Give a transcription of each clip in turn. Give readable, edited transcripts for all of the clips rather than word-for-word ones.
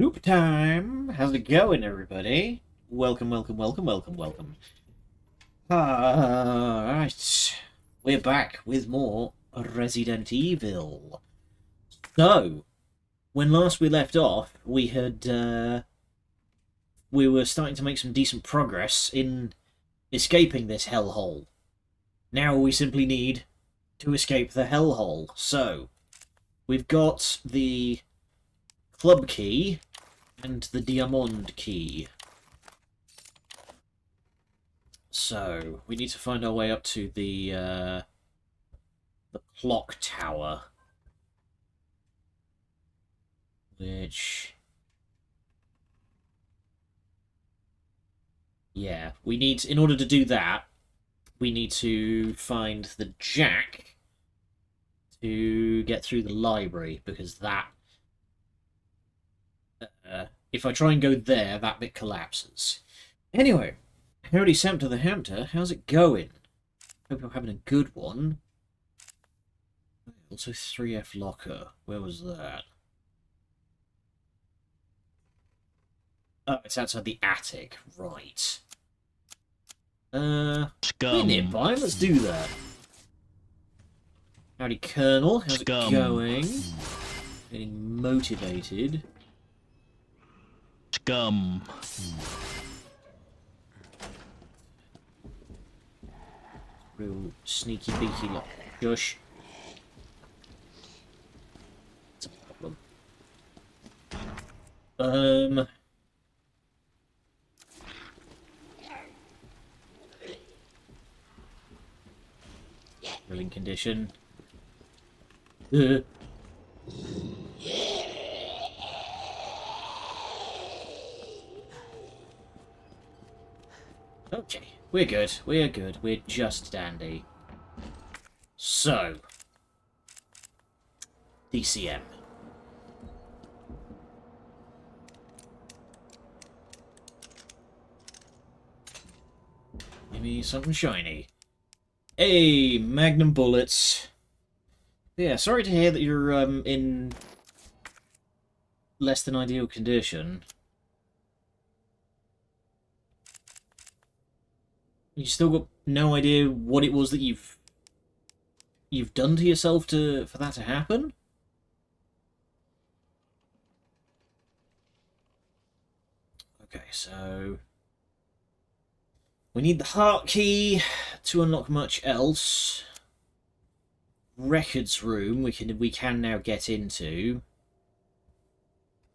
Hoop time! How's it going, everybody? Welcome, welcome, welcome, welcome, welcome. Alright. We're back with more Resident Evil. So, when last we left off, we were starting to make some decent progress in escaping this hellhole. Now we simply need to escape the hellhole. So, we've got the club key and the diamond key. So, we need to find our way up to the clock tower. Which... yeah, we need... in order to do that, we need to find the jack to get through the library, because that... if I try and go there, that bit collapses. Anyway, howdy Samter the Hamter, how's it going? Hope you're having a good one. Also 3F locker, where was that? Oh, it's outside the attic, right. We're nearby, let's do that. Howdy Colonel, how's it going? Getting motivated. Scum. Real sneaky beaky lot. Shush. That's a problem. Drilling condition. Okay, we're good. We're good. We're just dandy. So, DCM. Give me something shiny. Hey, Magnum bullets. Yeah, sorry to hear that you're in less than ideal condition. You still got no idea what it was that you've done to yourself for that to happen? Okay, so we need the heart key to unlock much else. Records room we can now get into.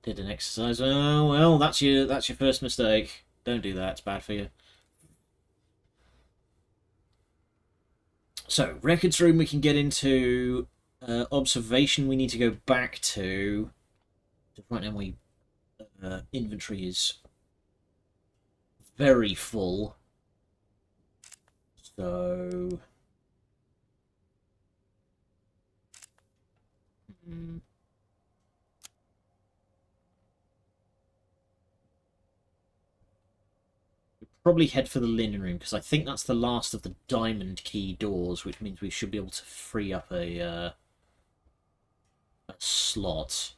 Did an exercise. Oh well, that's your first mistake. Don't do that, it's bad for you. So, records room we can get into. Observation we need to go back to. Right now my inventory is very full. So... probably head for the linen room, because I think that's the last of the diamond key doors, which means we should be able to free up a slot.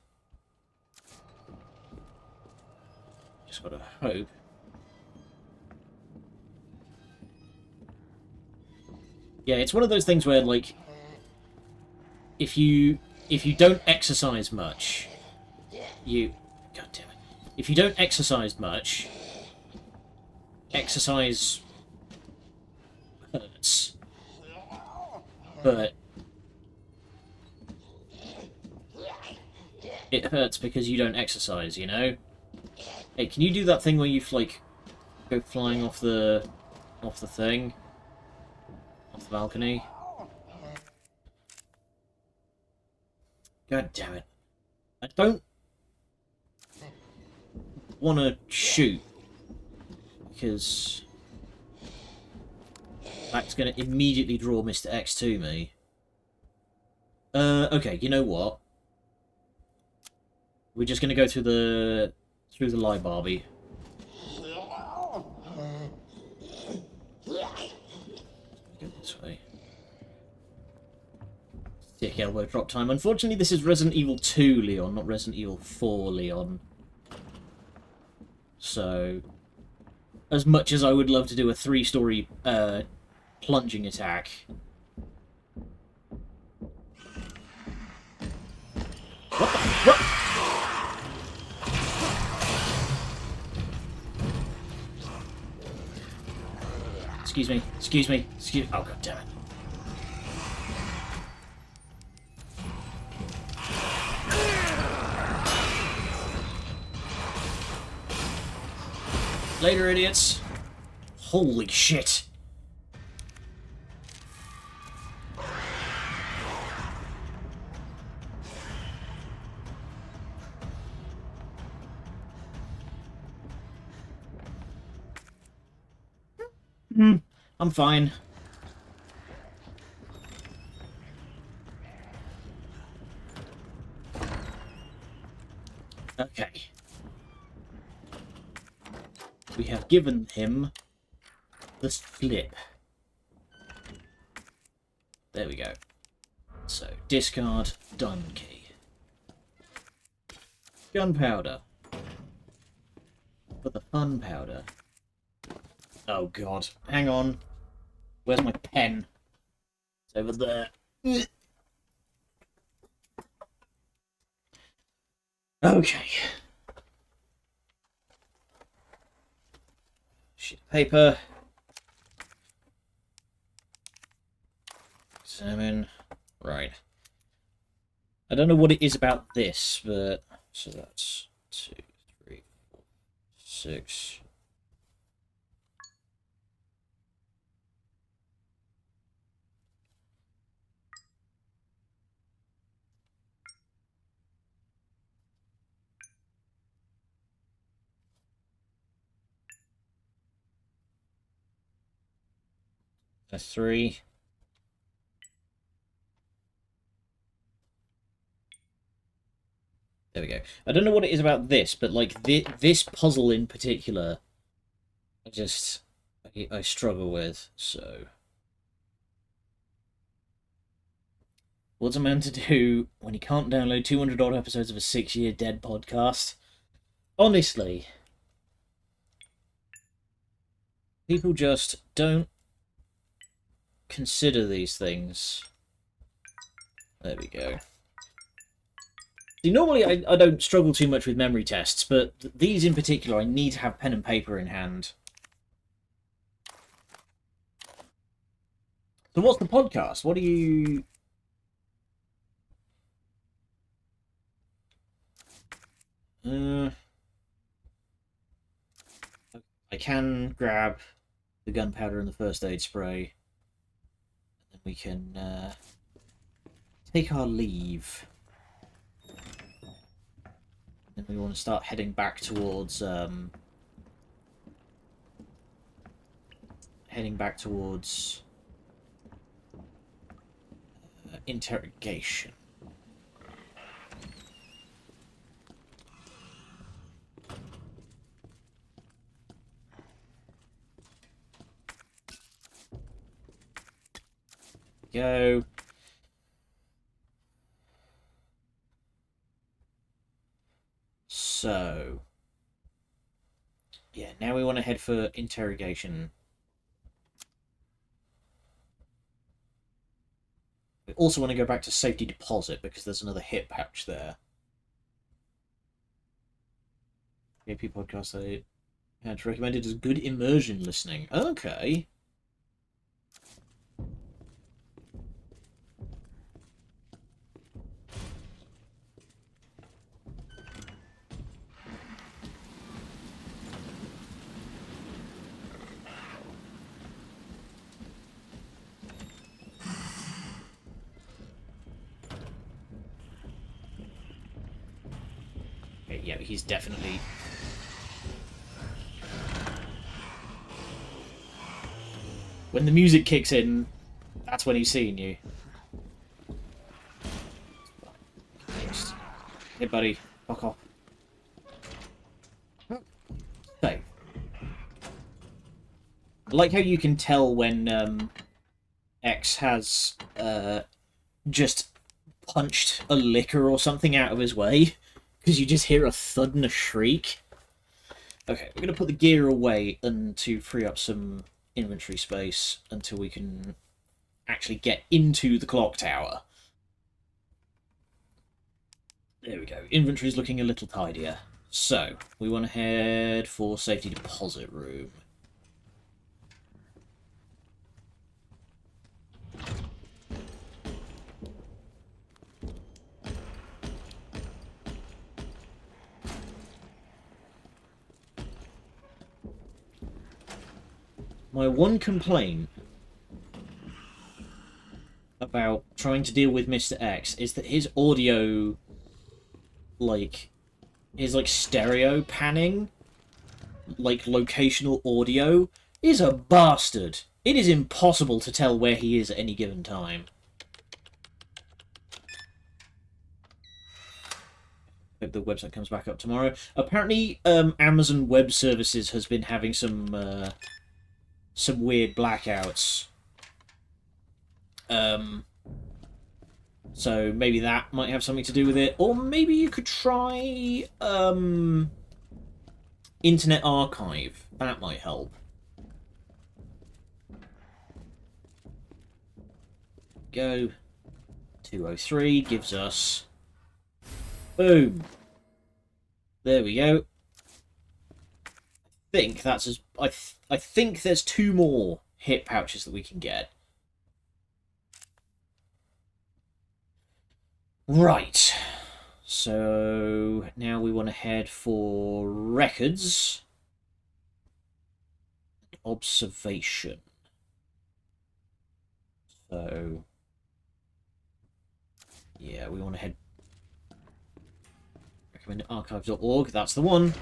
Just gotta hope. Yeah, it's one of those things where, like, if you don't exercise much, God damn it. If you don't exercise much, exercise hurts. But it hurts because you don't exercise, you know? Hey, can you do that thing where you, like, go flying off the thing? Off the balcony? God damn it. I don't want to shoot, because that's going to immediately draw Mr. X to me. Okay, you know what? We're just going to go through the lie Barbie. Go this way. Dick elbow drop time. Unfortunately, this is Resident Evil 2 Leon, not Resident Evil 4 Leon. so as much as I would love to do a 3-story plunging attack... What the... What? Excuse me, excuse me, excuse... Oh, god damn it. Later, idiots. Holy shit. I'm fine. Okay. We have given him the slip. There we go. So, discard, done key. Gunpowder. For the fun powder. Oh god. Hang on. Where's my pen? It's over there. Okay. Sheet of paper. Examine. Right. I don't know what it is about this, but... So that's 2, 3, 4, 6... That's 3. There we go. I don't know what it is about this, but like this puzzle in particular, I struggle with. So, what's a man to do when he can't download 200 odd episodes of a 6-year dead podcast? Honestly, people just don't consider these things. There we go. See, normally I don't struggle too much with memory tests, but these in particular I need to have pen and paper in hand. So what's the podcast? What do you... I can grab the gunpowder and the first aid spray. And then we can take our leave. Then we want to start heading back towards interrogation. Go. So, yeah, now we want to head for interrogation. We also want to go back to safety deposit because there's another hit patch there. AP podcast I had recommended as good immersion listening. Okay. Yeah, he's definitely... When the music kicks in, that's when he's seeing you. Hey, buddy, fuck off. Save. I like how you can tell when X has just punched a licker or something out of his way. Because you just hear a thud and a shriek. Okay, we're going to put the gear away and to free up some inventory space until we can actually get into the clock tower. There we go. Inventory's looking a little tidier. So, we want to head for safety deposit room. My one complaint about trying to deal with Mr. X is that his audio, his stereo panning, locational audio, is a bastard. It is impossible to tell where he is at any given time. Hope the website comes back up tomorrow. Apparently, Amazon Web Services has been having some weird blackouts. So maybe that might have something to do with it. Or maybe you could try Internet Archive. That might help. Go. 203 gives us... Boom. There we go. I think that's as... I think there's 2 more hit pouches that we can get. Right. So now we want to head for records. Observation. So yeah, we want to head recommend archives.org. That's the one.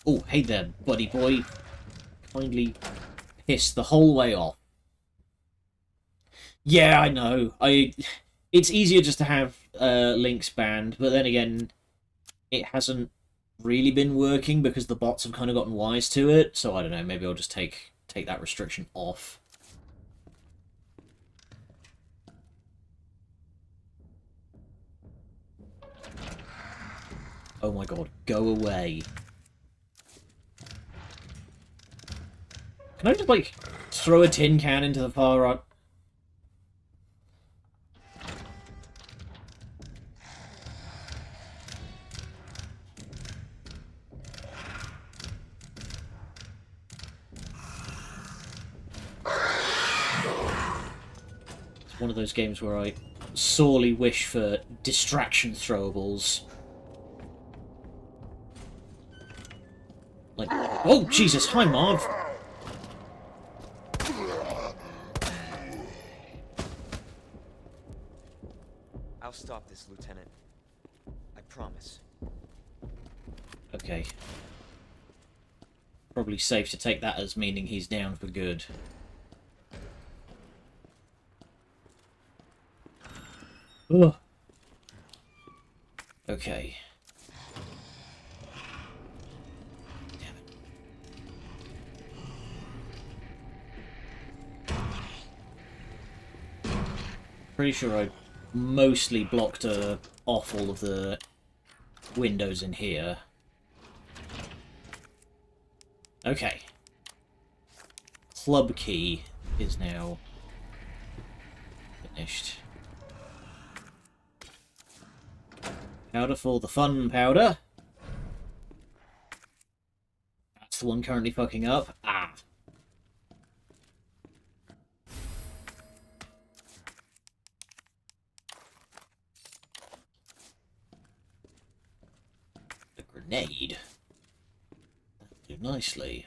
Oh, hey there, buddy boy. Kindly piss the whole way off. Yeah, I know. It's easier just to have links banned, but then again, it hasn't really been working because the bots have kind of gotten wise to it. So I don't know. Maybe I'll just take that restriction off. Oh my god, go away. Can I just, throw a tin can into the far right? It's one of those games where I sorely wish for distraction throwables. Oh, Jesus, hi, Marv! I'll stop this, Lieutenant. I promise. Okay. Probably safe to take that as meaning he's down for good. Ugh. Okay. Pretty sure I mostly blocked off all of the windows in here. Okay. Club key is now finished. Powder for the fun powder. That's the one currently fucking up. Ah. Grenade. That'll do nicely.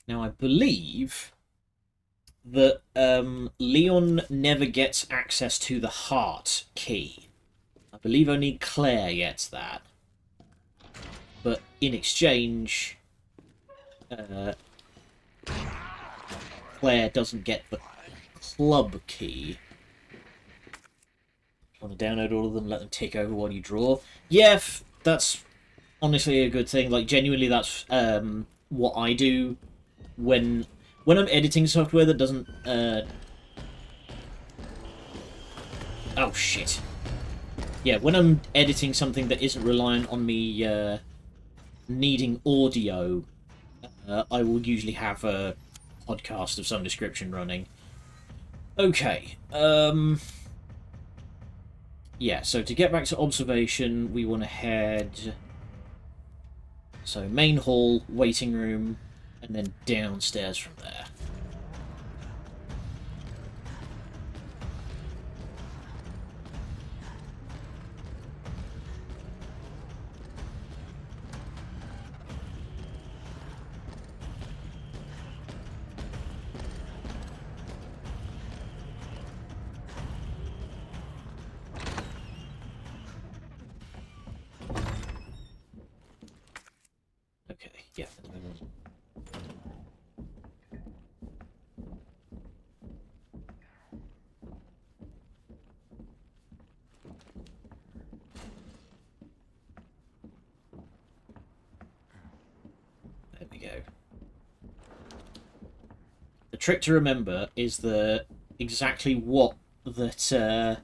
Now I believe that Leon never gets access to the heart key. I believe only Claire gets that. But in exchange, Claire doesn't get the club key. Want to download all of them, let them tick over while you draw. Yeah, that's honestly a good thing. Genuinely, that's what I do when I'm editing software that doesn't Oh, shit. Yeah, when I'm editing something that isn't reliant on me needing audio, I will usually have a podcast of some description running. Okay, yeah, so to get back to observation, we want to head... So, main hall, waiting room, and then downstairs from there. Okay, yeah. There we go. The trick to remember is that exactly what that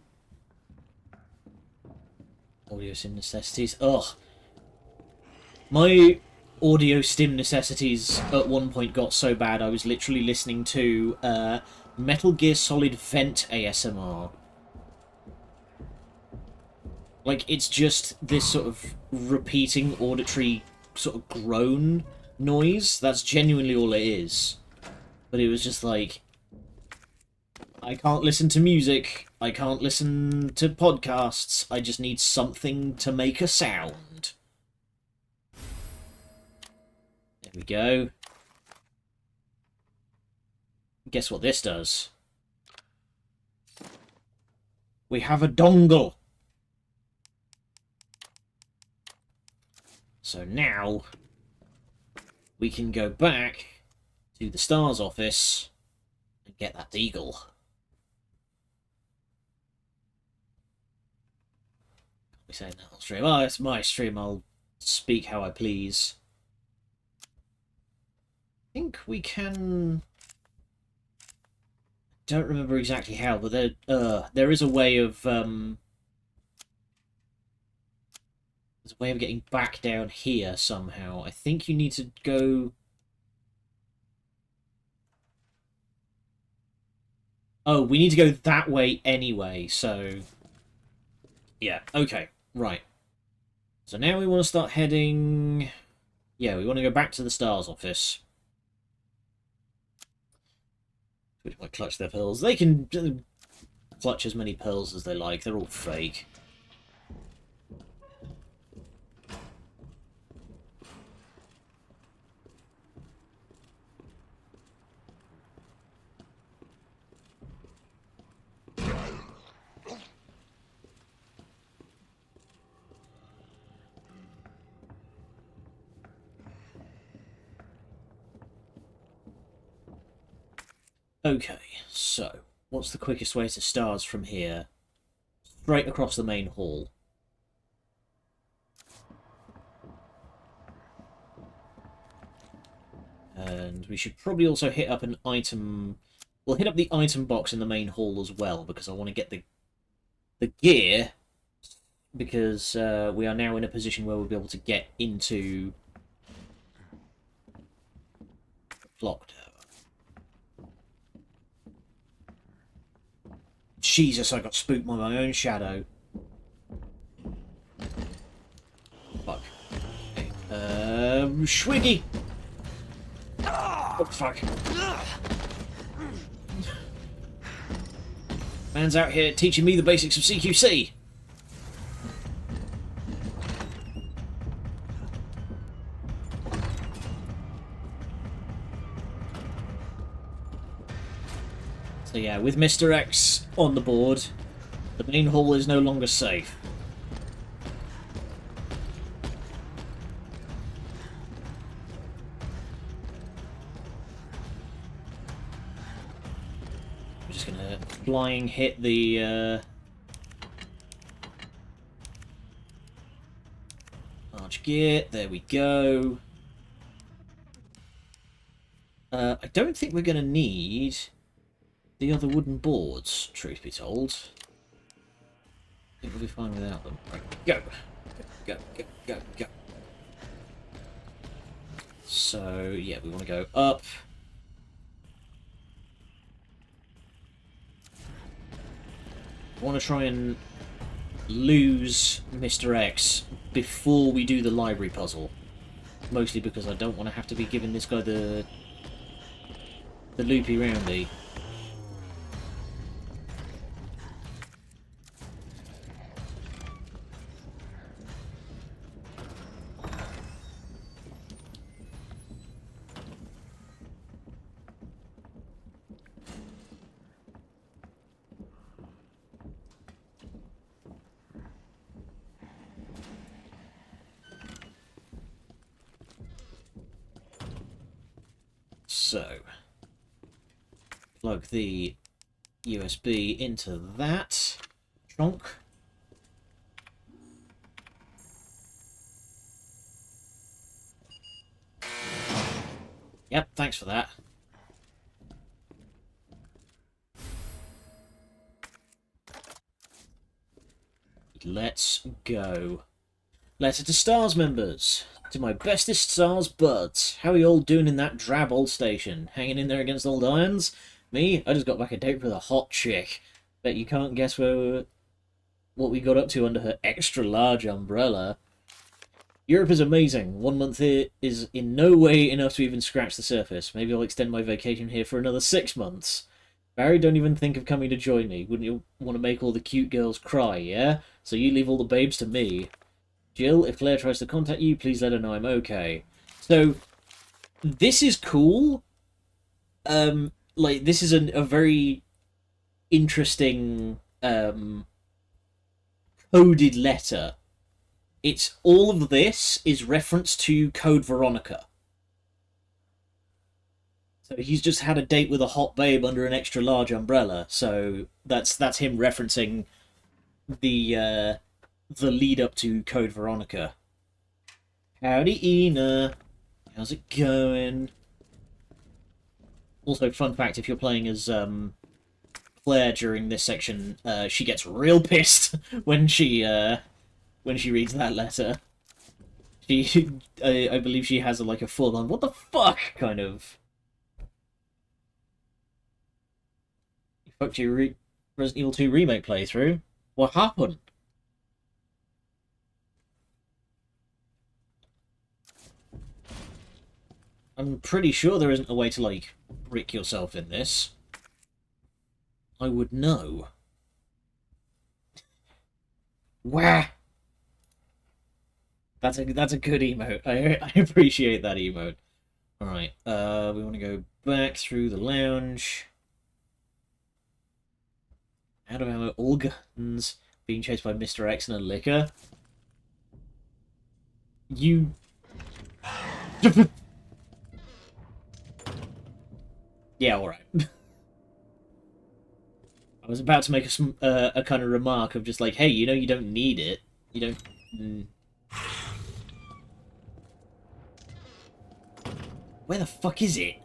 audio sim necessities. Ugh. My audio stim necessities at one point got so bad I was literally listening to Metal Gear Solid Vent ASMR. Like, it's just this sort of repeating auditory sort of groan noise. That's genuinely all it is. But it was just like, I can't listen to music, I can't listen to podcasts, I just need something to make a sound. There we go. Guess what this does? We have a dongle! So now, we can go back to the STARS office and get that deagle. Can't be saying that on stream. Oh, it's my stream, I'll speak how I please. I think we can... Don't remember exactly how, but there is a way of there's a way of getting back down here somehow. I think you need to go... Oh, we need to go that way anyway, so... Yeah, okay, right. So now we want to start heading... Yeah, we want to go back to the STARS office. Which might clutch their pearls. They can clutch as many pearls as they like. They're all fake. Okay, so what's the quickest way to STARS from here? Straight across the main hall. And we should probably also hit up an item... We'll hit up the item box in the main hall as well, because I want to get the gear, because we are now in a position where we'll be able to get into the clock tower. Jesus, I got spooked by my own shadow. Fuck. Okay. Schwiggy! Oh, fuck. Man's out here teaching me the basics of CQC. So yeah, with Mr. X on the board, the main hall is no longer safe. I'm just gonna flying hit the arch gear. There we go. I don't think we're gonna need the other wooden boards, truth be told. think we'll be fine without them. Right, go! Go, go, go, go. So, yeah, we want to go up. I want to try and lose Mr. X before we do the library puzzle. Mostly because I don't want to have to be giving this guy the loopy roundy. So, plug the USB into that trunk. Yep, thanks for that. Let's go. Letter to Stars members. To my bestest Stars buds. How are you all doing in that drab old station? Hanging in there against old irons? Me? I just got back a date with a hot chick. Bet you can't guess what we got up to under her extra large umbrella. Europe is amazing. 1 month here is in no way enough to even scratch the surface. Maybe I'll extend my vacation here for another 6 months. Barry, don't even think of coming to join me. Wouldn't you want to make all the cute girls cry, yeah? So you leave all the babes to me. Jill, if Claire tries to contact you, please let her know I'm okay. So, this is cool. Like, this is a very interesting, coded letter. It's all of this is reference to Code Veronica. So he's just had a date with a hot babe under an extra large umbrella. So that's him referencing the lead up to Code Veronica. Howdy, Ina. How's it going? Also, fun fact: if you're playing as Claire during this section, she gets real pissed when she reads that letter. I believe she has like a full-on "what the fuck" kind of. You fucked your Resident Evil 2 remake playthrough. What happened? I'm pretty sure there isn't a way to, like, brick yourself in this. I would know. Wah! That's a good emote. I appreciate that emote. Alright, we want to go back through the lounge. Out of ammo, all guns, being chased by Mr. X and a liquor. You... Yeah, alright. I was about to make a kind of remark of just like, hey, you know you don't need it. You don't... Where the fuck is it?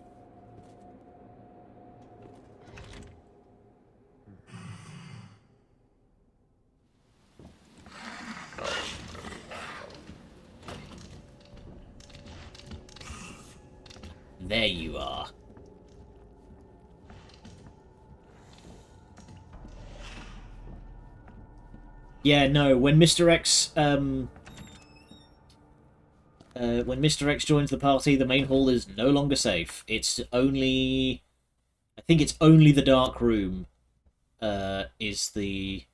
There you are. Yeah, no, when Mr. X joins the party, the main hall is no longer safe. It's only... I think it's only the dark room is the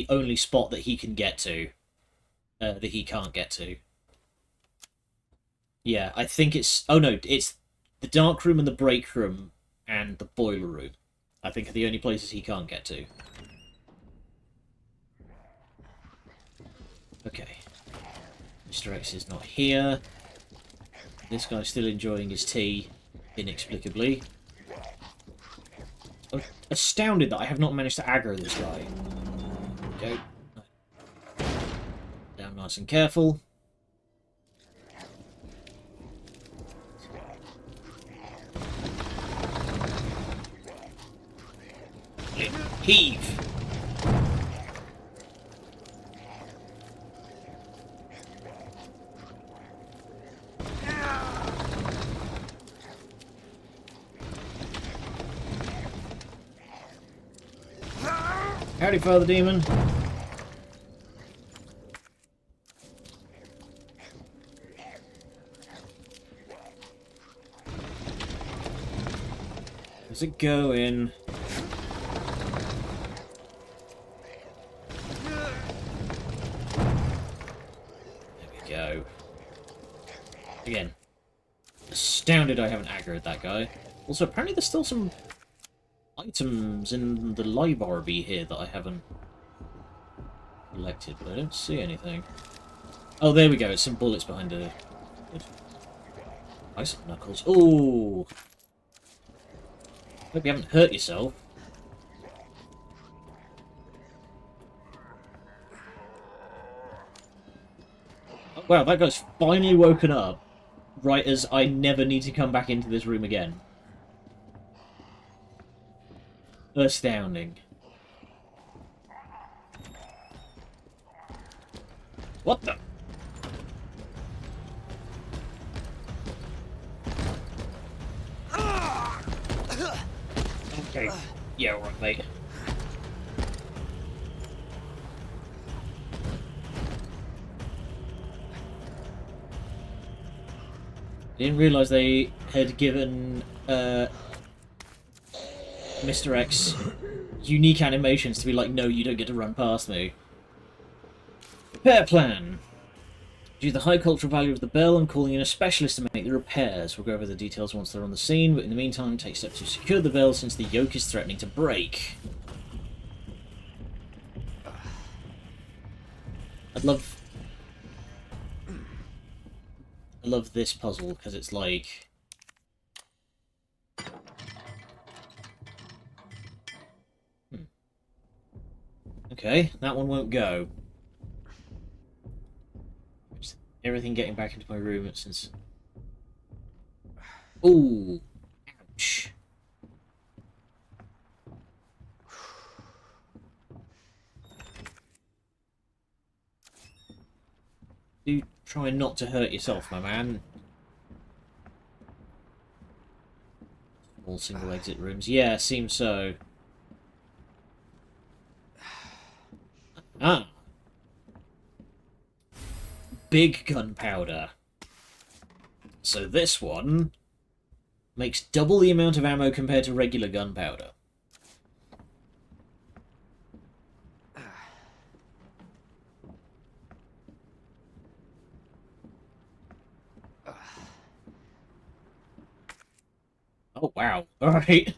only spot that he can get to. That he can't get to. Yeah, I think it's... Oh no, it's the dark room and the break room and the boiler room. I think are the only places he can't get to. Okay. Mr. X is not here. This guy's still enjoying his tea, inexplicably. I'm astounded that I have not managed to aggro this guy. Go. Down nice and careful. Heave! Howdy, Father Demon. How's it going? There we go. Again, astounded I haven't aggroed that guy. Also, apparently there's still some items in the library here that I haven't collected, but I don't see anything. Oh, there we go. It's some bullets behind the... Ice knuckles. Ooh! Hope you haven't hurt yourself. Oh, wow, that guy's finally woken up, right as I never need to come back into this room again. Astounding. What the? Okay. Yeah, alright, mate. Didn't realise they had given Mr. X unique animations to be like, no, you don't get to run past me. Repair plan. Due to the high cultural value of the bell, I'm calling in a specialist to make the repairs. We'll go over the details once they're on the scene, but in the meantime, take steps to secure the bell since the yoke is threatening to break. I love this puzzle, because it's like... Okay, that one won't go. Just everything getting back into my room since... Ooh! Ouch. Do try not to hurt yourself, my man. All single exit rooms. Yeah, seems so. Ah! Big gunpowder. So this one makes double the amount of ammo compared to regular gunpowder. Oh, wow. Alright.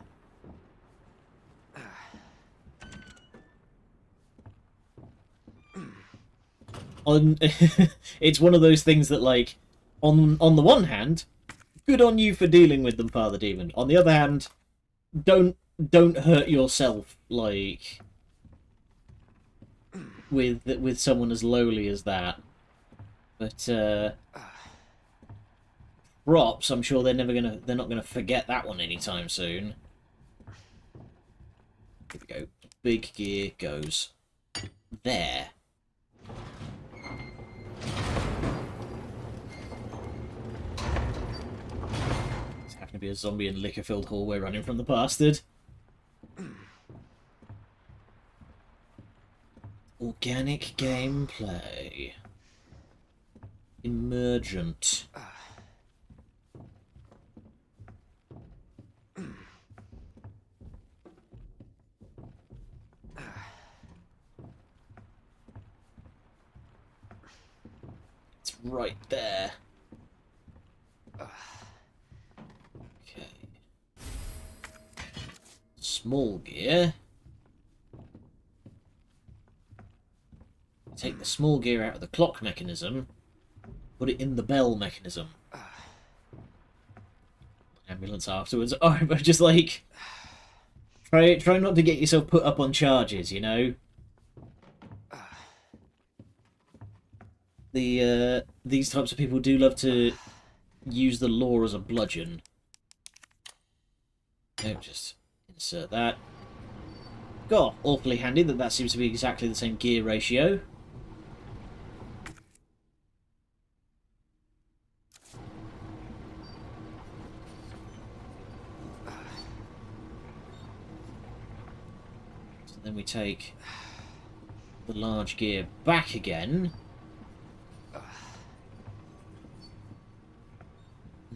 It's one of those things that, like, on the one hand, good on you for dealing with them, Father Demon. On the other hand, don't hurt yourself, like, with someone as lowly as that. But props, I'm sure they're not gonna forget that one anytime soon. Here we go. Big gear goes there. It's happened to be a zombie and liquor-filled hallway running from the bastard. Organic gameplay. Emergent. It's right there. Okay. Small gear. Take the small gear out of the clock mechanism, put it in the bell mechanism. Ambulance afterwards. Oh, but just like try not to get yourself put up on charges, you know. These types of people do love to use the law as a bludgeon. Oh, just insert that. God, awfully handy that seems to be exactly the same gear ratio. So then we take the large gear back again.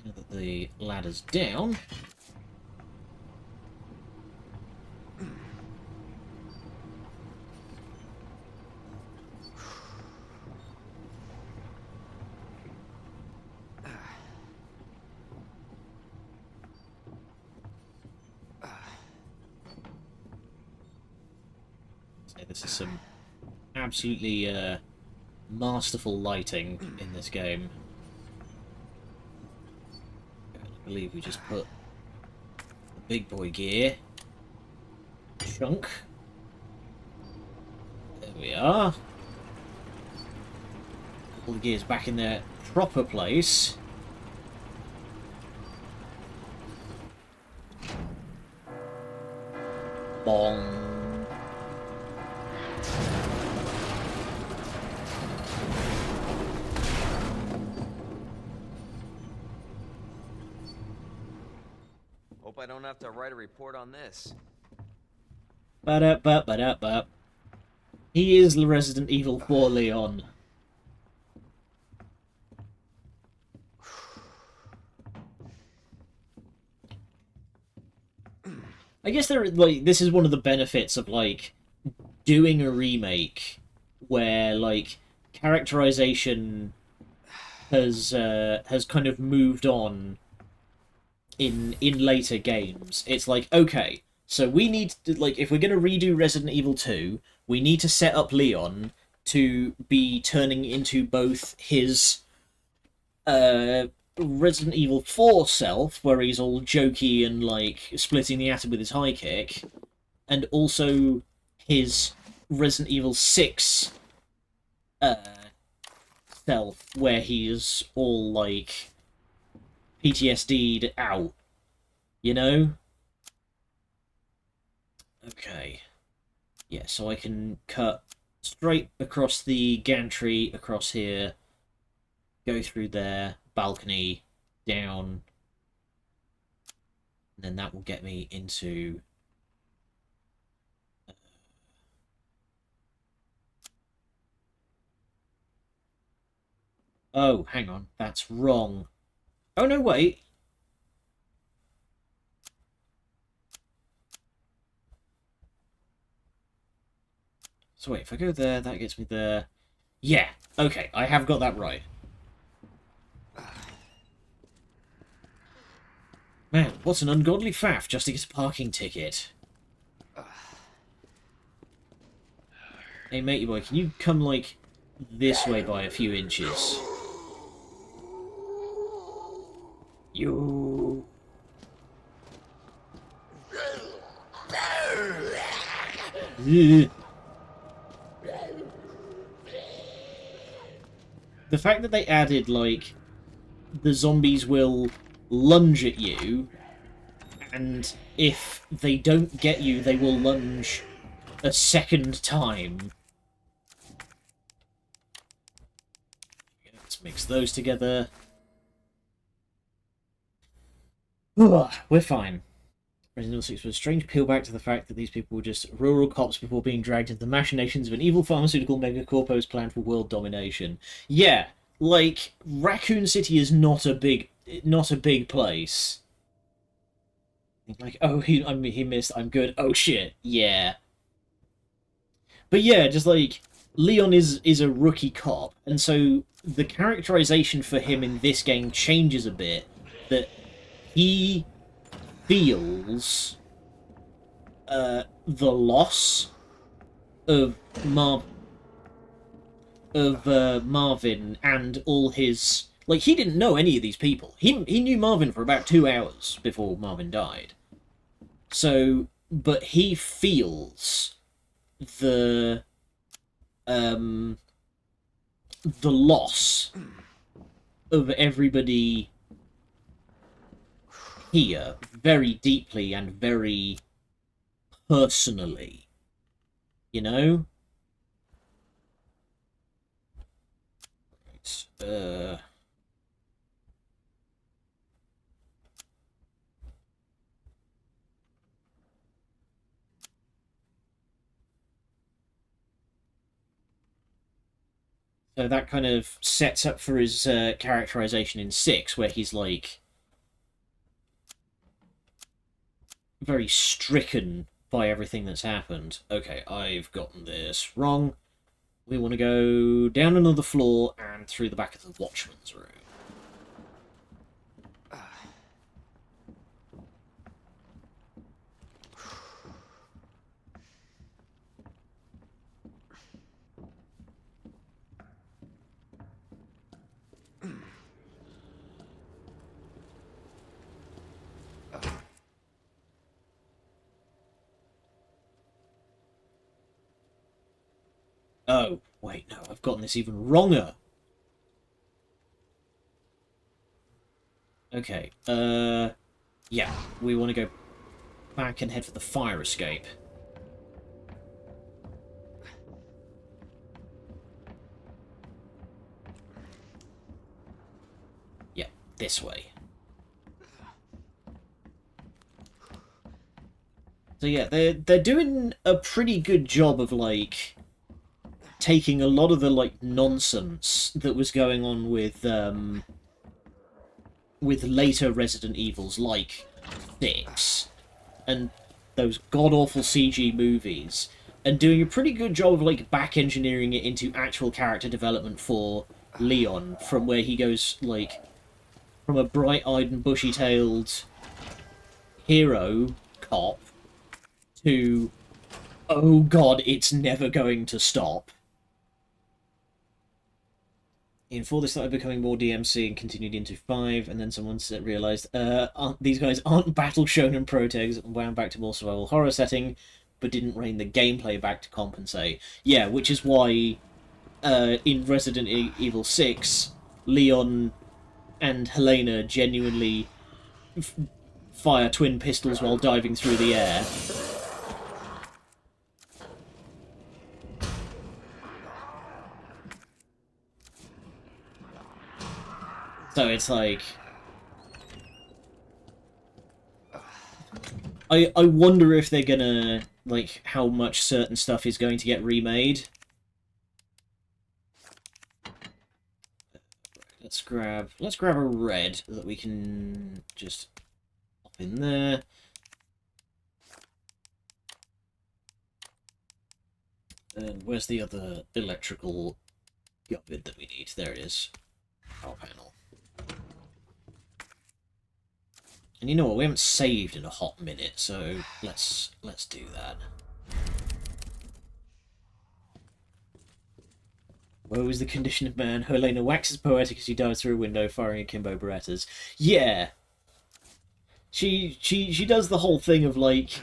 Now that the ladder's down. So this is some absolutely masterful lighting in this game. I believe we just put the big boy gear chunk. There we are. All the gears back in their proper place. Bong. Hope I don't have to write a report on this. Ba-da-ba-ba-da-ba. He is the Resident Evil 4 Leon. I guess this is one of the benefits of like doing a remake where like characterization has kind of moved on in later games. It's like, okay, so we need to, like, if we're going to redo Resident Evil 2, we need to set up Leon to be turning into both his Resident Evil 4 self, where he's all jokey and like splitting the atom with his high kick, and also his Resident Evil 6 self, where he's all like PTSD'd out, you know? Okay. Yeah, so I can cut straight across the gantry, across here, go through there, balcony, down, and then that will get me into... Oh, hang on, that's wrong. Oh, no, wait. So wait, if I go there, that gets me there. Yeah, okay, I have got that right. Man, what an ungodly faff just to get a parking ticket. Hey, matey boy, can you come, like, this way by a few inches? You... Ugh. The fact that they added, like, the zombies will lunge at you, and if they don't get you, they will lunge a second time. Let's mix those together. Ugh, we're fine. Resident Evil 6 was a strange peel back to the fact that these people were just rural cops before being dragged into the machinations of an evil pharmaceutical megacorpo's plan for world domination. Yeah, like, Raccoon City is not a big place. Like, oh, he missed, I'm good, oh shit, yeah. But yeah, just like, Leon is a rookie cop, and so the characterization for him in this game changes a bit, that he feels the loss of Marvin and all his... Like, he didn't know any of these people. He knew Marvin for about 2 hours before Marvin died. So, but he feels the loss of everybody here very deeply and very personally, you know? Right, that kind of sets up for his characterization in 6, where he's like very stricken by everything that's happened. Okay, I've gotten this wrong. We want to go down another floor and through the back of the Watchman's room. Oh, wait, no, I've gotten this even wronger. Okay, yeah, we want to go back and head for the fire escape. Yeah, this way. So yeah, they're doing a pretty good job of, like, taking a lot of the, like, nonsense that was going on with later Resident Evils, like 6, and those god-awful CG movies, and doing a pretty good job of, like, back-engineering it into actual character development for Leon, from where he goes, like, from a bright-eyed and bushy-tailed hero cop to, oh god, it's never going to stop. In 4, they started becoming more DMC and continued into 5, and then someone realised, these guys aren't battle shonen protags, and wound back to more survival horror setting, but didn't rein the gameplay back to compensate. Yeah, which is why, in Resident Evil 6, Leon and Helena genuinely fire twin pistols while diving through the air. So it's like, I wonder if they're gonna, like, how much certain stuff is going to get remade. Let's grab a red that we can just pop in there. And where's the other electrical gubbin that we need? There it is. Power panel. And you know what? We haven't saved in a hot minute, so let's do that. Woe is the condition of man. Helena waxes poetic as she dives through a window, firing akimbo berettas. Yeah, she does the whole thing of, like,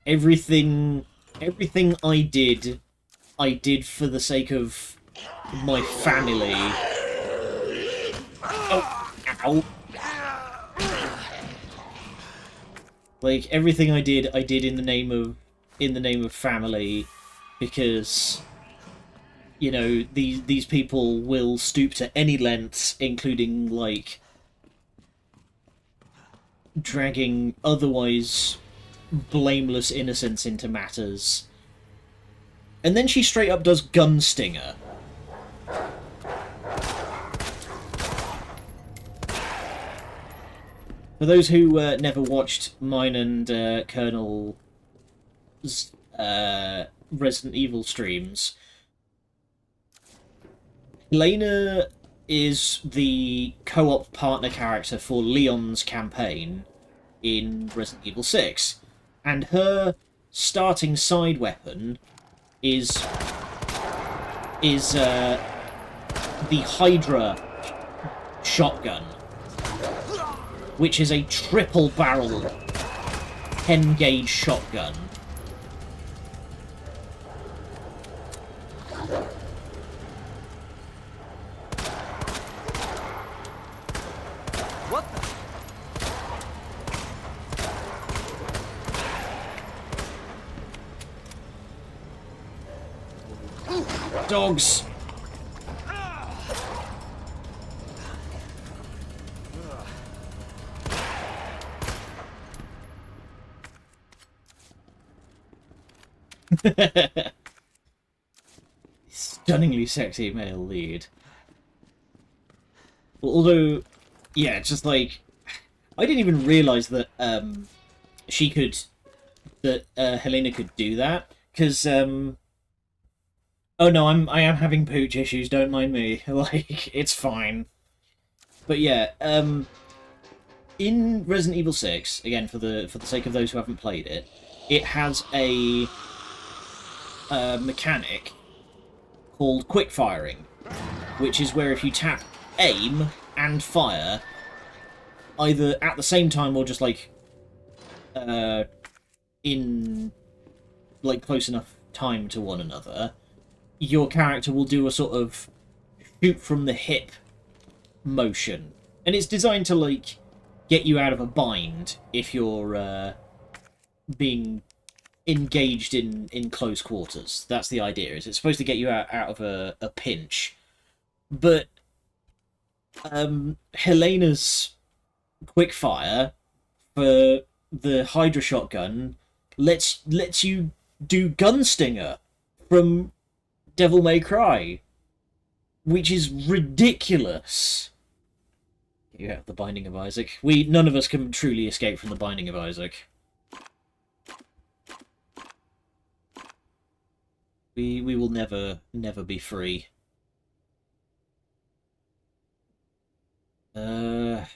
everything I did for the sake of my family. Oh, ow. Like, everything I did in the name of family, because, you know, these people will stoop to any lengths, including, like, dragging otherwise blameless innocents into matters. And then she straight up does Gunstinger. For those who never watched mine and Colonel's Resident Evil streams, Helena is the co-op partner character for Leon's campaign in Resident Evil 6, and her starting side weapon is the Hydra shotgun, which is a triple-barrel 10-gauge shotgun. What the? Dogs! stunningly sexy male lead. Although, yeah, just like I didn't even realize that she could that Helena could do that because oh no, I am having pooch issues. Don't mind me. Like it's fine. But yeah, in Resident Evil 6, again for the sake of those who haven't played it, it has a mechanic called quick firing, which is where if you tap aim and fire either at the same time or just like in like close enough time to one another, your character will do a sort of shoot from the hip motion, and it's designed to like get you out of a bind if you're being engaged in close quarters. That's the idea. Is it's supposed to get you out of a pinch, but Helena's quick fire for the Hydra shotgun lets you do Gunstinger from Devil May Cry, which is ridiculous. You have the Binding of Isaac. None of us can truly escape from the Binding of Isaac. We will never be free. Here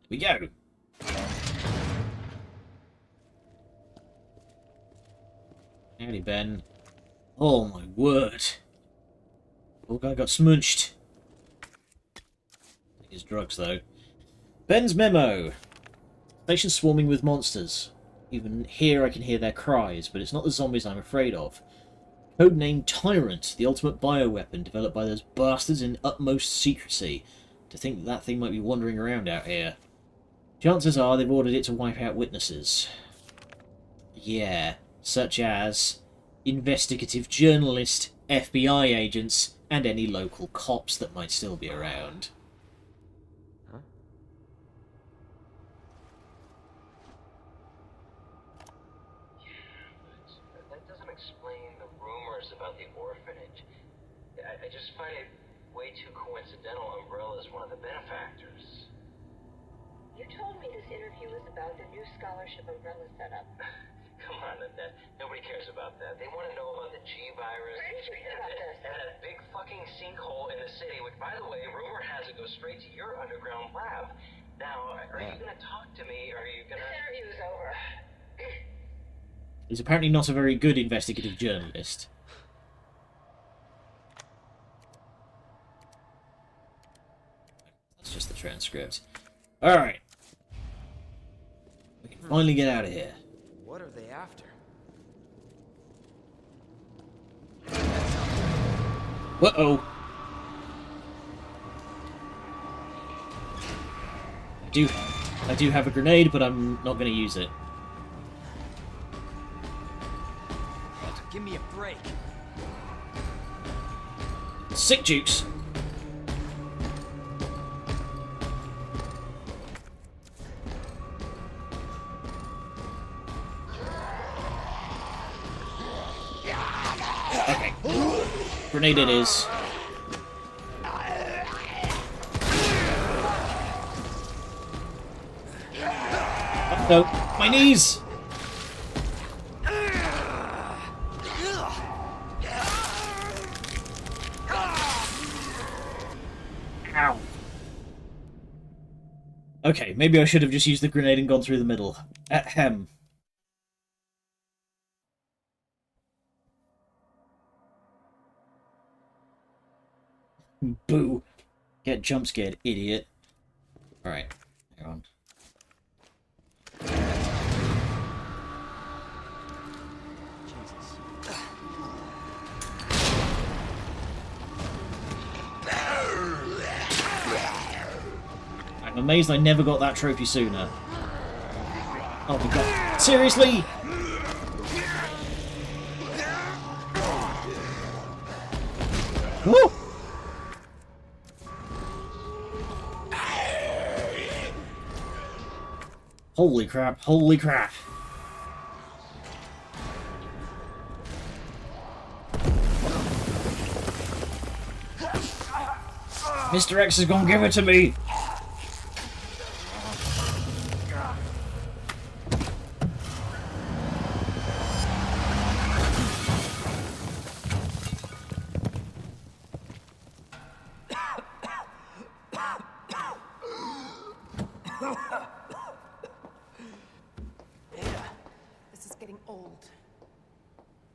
we go. Howdy, Ben. Oh my word. Poor guy got smunched. Take his drugs though. Ben's memo. Station swarming with monsters. Even here I can hear their cries, but it's not the zombies I'm afraid of. Codename Tyrant, the ultimate bioweapon developed by those bastards in utmost secrecy. To think that thing might be wandering around out here. Chances are they've ordered it to wipe out witnesses. Yeah, such as investigative journalist, FBI agents, and any local cops that might still be around. Huh? That doesn't explain the rumors about the orphanage. I just find it way too coincidental Umbrella is one of the benefactors. You told me this interview was about the new scholarship Umbrella set up. Come on, Annette. Nobody cares about that. They want to know about the G virus Where did you hear about this? and that big fucking sinkhole in the city, which, by the way, rumor has it goes straight to your underground lab. Now, are you going to talk to me, or are you going This to... interview's over. He's apparently not a very good investigative journalist. That's just the transcript. Alright. We can finally get out of here. What are they after? Uh-oh. I do have a grenade, but I'm not going to use it. Give me a break. Sick jukes. Okay. Grenade it is. Oh no, my knees! Ow. Okay, maybe I should have just used the grenade and gone through the middle. Ahem. Boo. Get jump scared, idiot. Alright, hang on. Jesus. I'm amazed I never got that trophy sooner. Oh my god. Seriously? Woo! Holy crap, holy crap. Mr. X is gonna give it to me! This is getting old.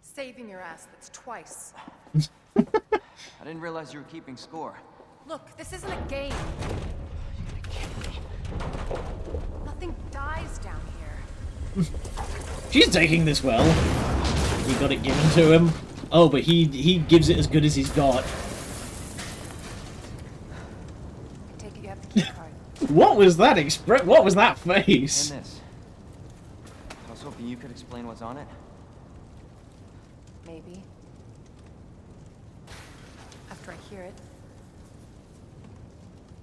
Saving your ass, that's twice. I didn't realize you were keeping score. Look, this isn't a game. Nothing dies down here. She's taking this well. He got it given to him. Oh, but he gives it as good as he's got. I take it you have the key card. What was that what was that face? And this. I was hoping you could explain what's on it. Maybe. After I hear it.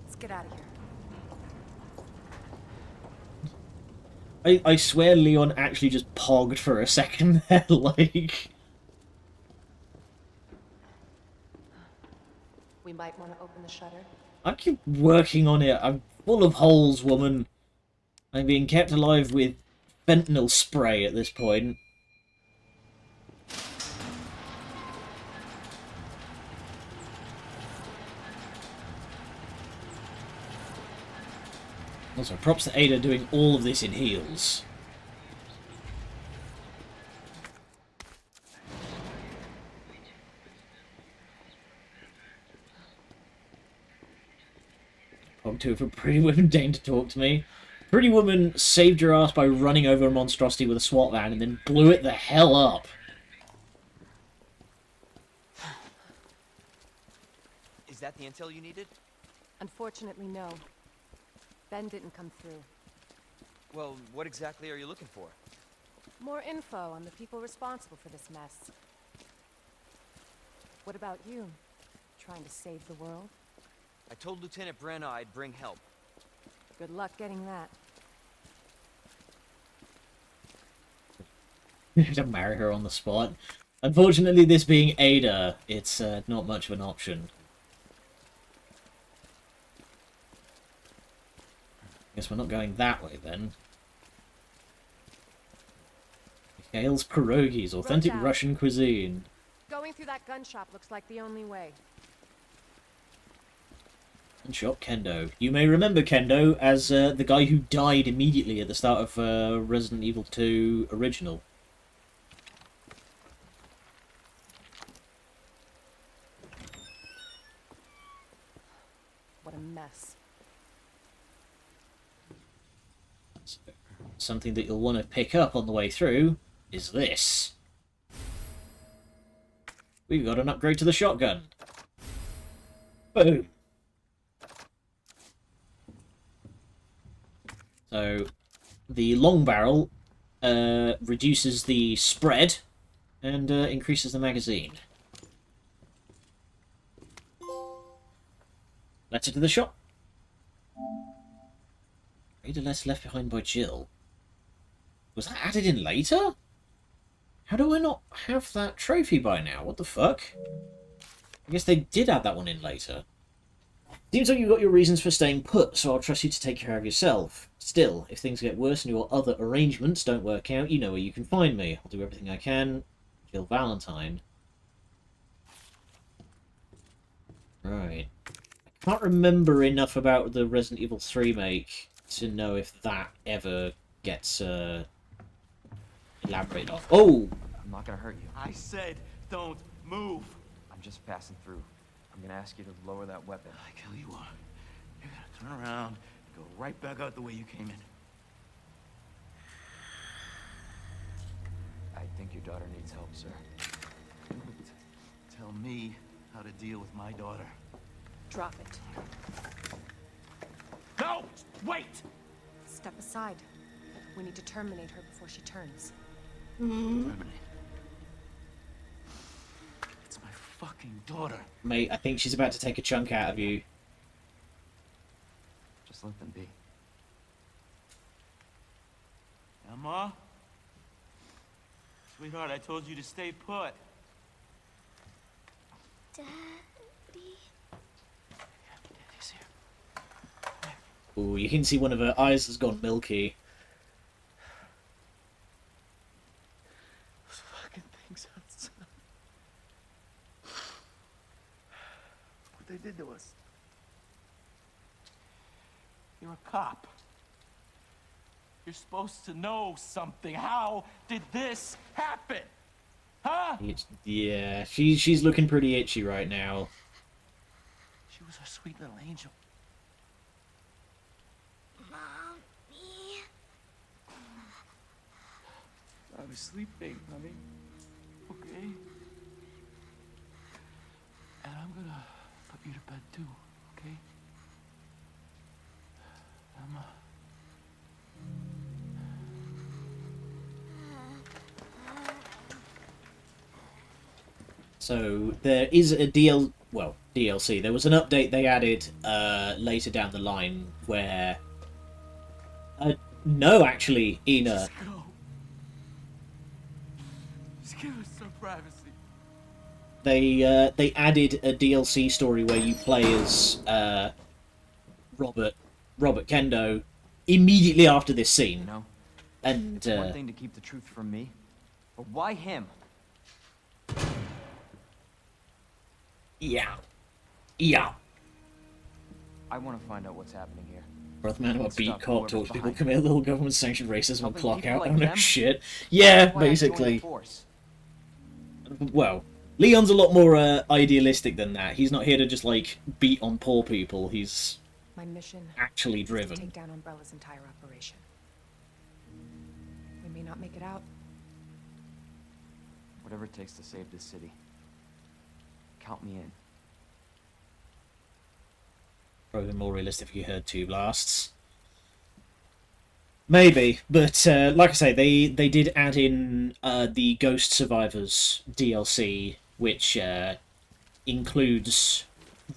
Let's get out of here. I swear Leon actually just pogged for a second there, like... We might want to open the shutter. I keep working on it. I'm full of holes, woman. I'm being kept alive with fentanyl spray at this point. Also, props to Ada doing all of this in heels. Pog 2 for Pretty Woman deigned to talk to me. Pretty Woman saved your ass by running over a monstrosity with a SWAT van and then blew it the hell up. Is that the intel you needed? Unfortunately, no. Ben didn't come through. Well, what exactly are you looking for? More info on the people responsible for this mess. What about you? Trying to save the world? I told Lieutenant Brenna I'd bring help. Good luck getting that. To marry her on the spot. Unfortunately, this being Ada, it's not much of an option. Guess we're not going that way then. Mikhail's pierogies, authentic Wrote down. Russian cuisine. Going through that gun shop looks like the only way. And shop Kendo. You may remember Kendo as the guy who died immediately at the start of Resident Evil 2 Original. What a mess. Something that you'll want to pick up on the way through is this. We've got an upgrade to the shotgun. Boom. So, the long barrel reduces the spread and increases the magazine. Letter to the shop. Reader less left behind by Jill. Was that added in later? How do I not have that trophy by now? What the fuck? I guess they did add that one in later. Seems like you've got your reasons for staying put, so I'll trust you to take care of yourself. Still, if things get worse and your other arrangements don't work out, you know where you can find me. I'll do everything I can. Jill Valentine. Right. I can't remember enough about the Resident Evil 3 remake to know if that ever gets elaborated on. Oh! I'm not gonna hurt you. I said, don't move. I'm just passing through. I'm gonna ask you to lower that weapon. Like hell you are. You're gonna turn around and go right back out the way you came in. I think your daughter needs help, sir. Tell me how to deal with my daughter. Drop it. No! Wait! Step aside. We need to terminate her before she turns. Terminate. It's my fucking daughter. Mate, I think she's about to take a chunk out of you. Just let them be. Emma? Sweetheart, I told you to stay put. Daddy? Daddy's here. Ooh, you can see one of her eyes has gone milky. Those fucking things outside. What they did to us. You're a cop. You're supposed to know something. How did this happen? Huh? Yeah, she's looking pretty itchy right now. She was our sweet little angel. Mommy? I was sleeping, honey. Okay? And I'm gonna put you to bed too, okay? Emma. So there is a DLC. There was an update they added later down the line where no, actually, Ina. Just go. Just give us some privacy. They added a DLC story where you play as Robert Kendo immediately after this scene. You know, And it's one thing to keep the truth from me, but why him? yeah. I want to find out what's happening here. Brother man about beat Stop cop, whoever's talk to people, behind commit little government sanctioned racism and Helping clock people out. like Oh no them? shit. Yeah, That's why I joined the basically. force. Well, Leon's a lot more idealistic than that. He's not here to just like beat on poor people. He's My mission actually is to driven. take down Umbrella's entire operation. We may not make it out. Whatever it takes to save this city. Count me in. Probably more realistic if you heard two blasts. Maybe, but like I say, they did add in the Ghost Survivors DLC, which includes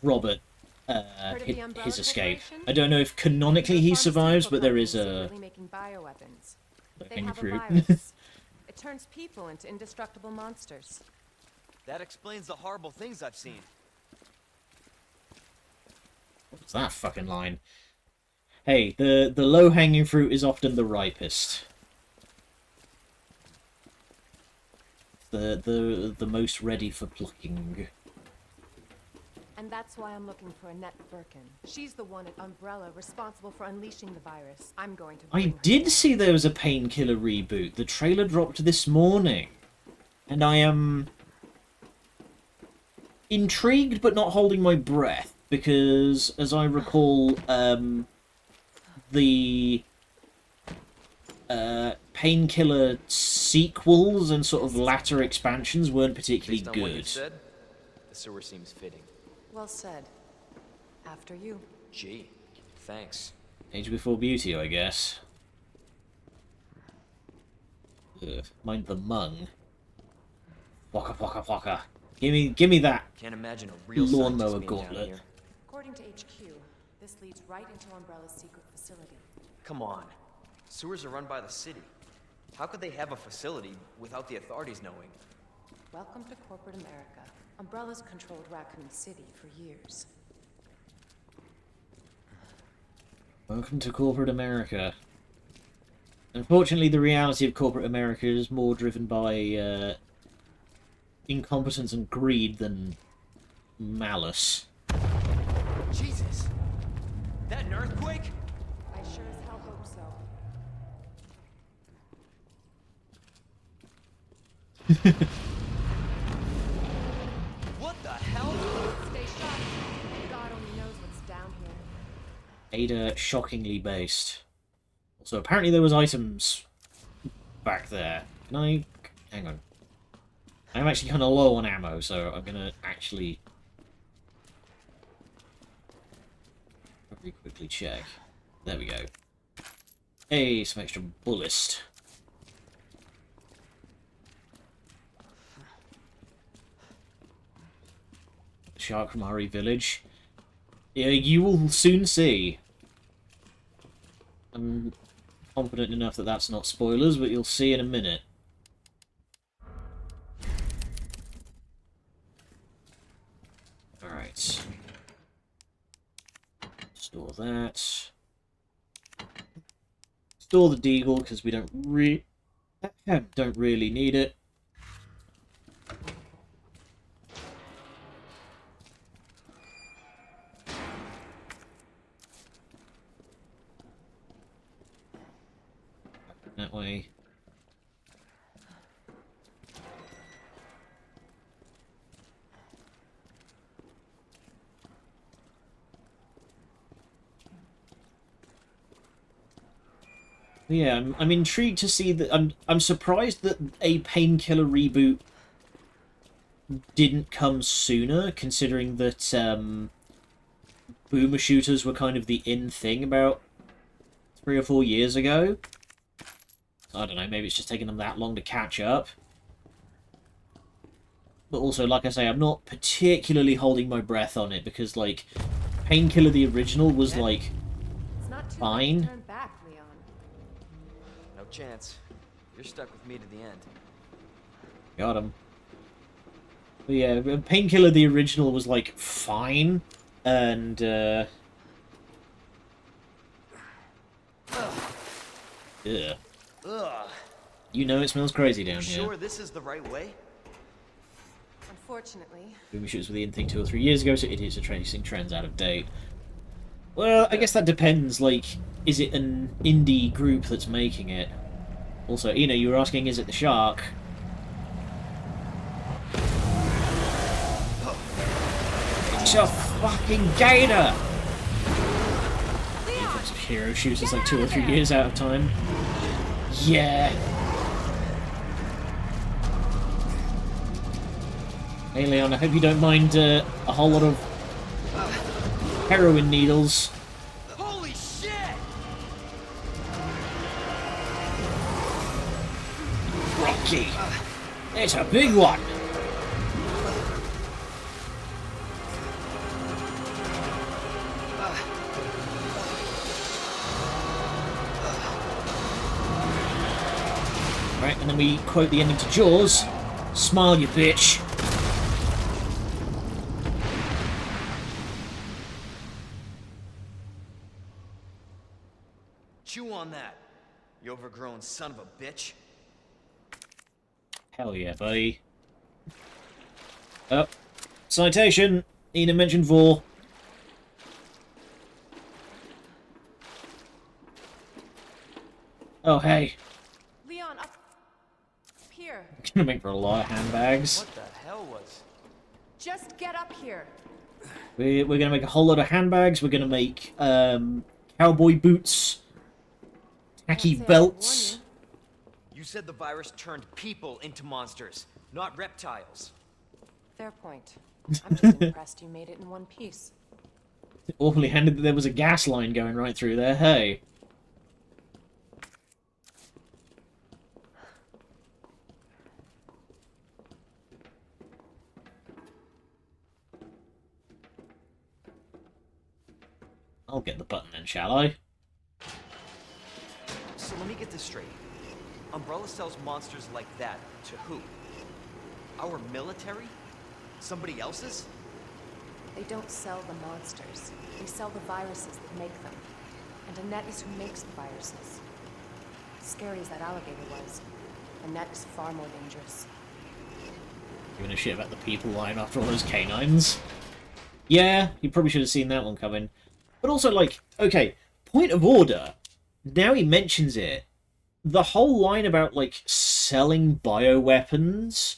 Robert, Heard of the Umbrella his escape. Corporation? I don't know if canonically he survives, but there is a Really making bioweapons. They hanging have a fruit. virus. It turns people into indestructible monsters. That explains the horrible things I've seen. What's that fucking line? Hey, the low-hanging fruit is often the ripest. The most ready for plucking. And that's why I'm looking for Annette Birkin. She's the one at Umbrella responsible for unleashing the virus. I'm going to bring I her did down. see there was a Painkiller reboot. The trailer dropped this morning. And I am intrigued but not holding my breath. Because, as I recall, the Painkiller sequels and sort of latter expansions weren't particularly Based on what you good. said, the sewer seems fitting. Well said. After you. Gee, thanks. Age before beauty, I guess. Ugh, mind the mung. Waka waka waka. Give me that Can't imagine a real lawnmower scientist being down gauntlet. here. According to HQ, this leads right into Umbrella's secret facility. Come on. Sewers are run by the city. How could they have a facility without the authorities knowing? Welcome to corporate America. Umbrella's controlled Raccoon City for years. Welcome to corporate America. Unfortunately, the reality of corporate America is more driven by incompetence and greed than malice. Jesus! That an earthquake? I sure as hell hope so. What the hell? Stay sharp. God only knows what's down here. Ada shockingly based. Also, apparently there was items back there. Can I... hang on. I'm actually kind of low on ammo, so I'm gonna actually very quickly check. There we go. Hey, some extra bullets. Shark from Hari Village. Yeah, you will soon see. I'm confident enough that that's not spoilers, but you'll see in a minute. Alright. Store that. Store the deagle, because we don't really need it. That way. Yeah, I'm intrigued to see that. I'm surprised that a Painkiller reboot didn't come sooner, considering that boomer shooters were kind of the in thing about 3 or 4 years ago. I don't know, maybe it's just taking them that long to catch up. But also, like I say, I'm not particularly holding my breath on it, because, like, Painkiller the original was, like, It's not too fine. late to turn back, Leon. No chance. You're stuck with me to the end. Got him. But yeah, Painkiller the original was, like, fine, and, yeah. Ugh. You know it smells crazy down here. Sure this is the right way? Unfortunately. Boomer shooters were the in thing 2 or 3 years ago, so idiots are tracing trends out of date. Well, I guess that depends, like, is it an indie group that's making it? Also, you know, you were asking, is it the Shark? It's a fucking gator! Hero shooters like 2 or 3 years out of time. Yeah! Hey Leon, I hope you don't mind a whole lot of heroin needles. Holy shit! Rocky! It's a big one! Right, and then we quote the ending to Jaws. Smile, you bitch. Chew on that, you overgrown son of a bitch. Hell yeah, buddy. Oh. Citation. Ina mentioned VoD. Oh, hey. Leon, up here. Gonna make for a lot of handbags. What the hell was... Just get up here. We're gonna make a whole lot of handbags. We're gonna make cowboy boots, tacky Can't say I didn't belts. warn You said the virus turned people into monsters, not reptiles. Fair point. I'm just impressed you made it in one piece. Awfully handy that there was a gas line going right through there. Hey. I'll get the button then, shall I? So let me get this straight. Umbrella sells monsters like that to who? Our military? Somebody else's? They don't sell the monsters. They sell the viruses that make them. And Annette is who makes the viruses. Scary as that alligator was, Annette is far more dangerous. Giving a shit about the people line after all those canines. Yeah, you probably should have seen that one coming. But also, like, okay, point of order. Now he mentions it. The whole line about, like, selling bioweapons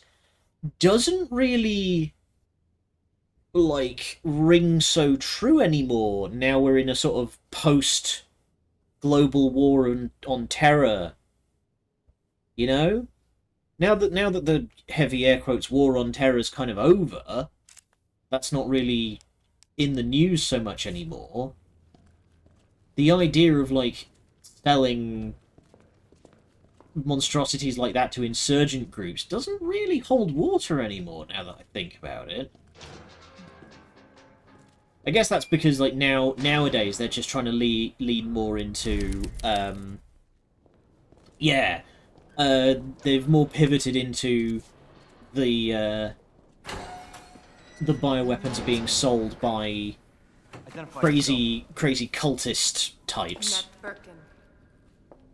doesn't really, like, ring so true anymore. Now we're in a sort of post-global war on terror. You know? Now that the heavy air quotes war on terror is kind of over, that's not really in the news so much anymore. The idea of, like, selling monstrosities like that to insurgent groups doesn't really hold water anymore, now that I think about it. I guess that's because, like, nowadays they're just trying to lean more into Yeah, they've more pivoted into the bioweapons are being sold by Identify crazy cultist types. Annette Birkin.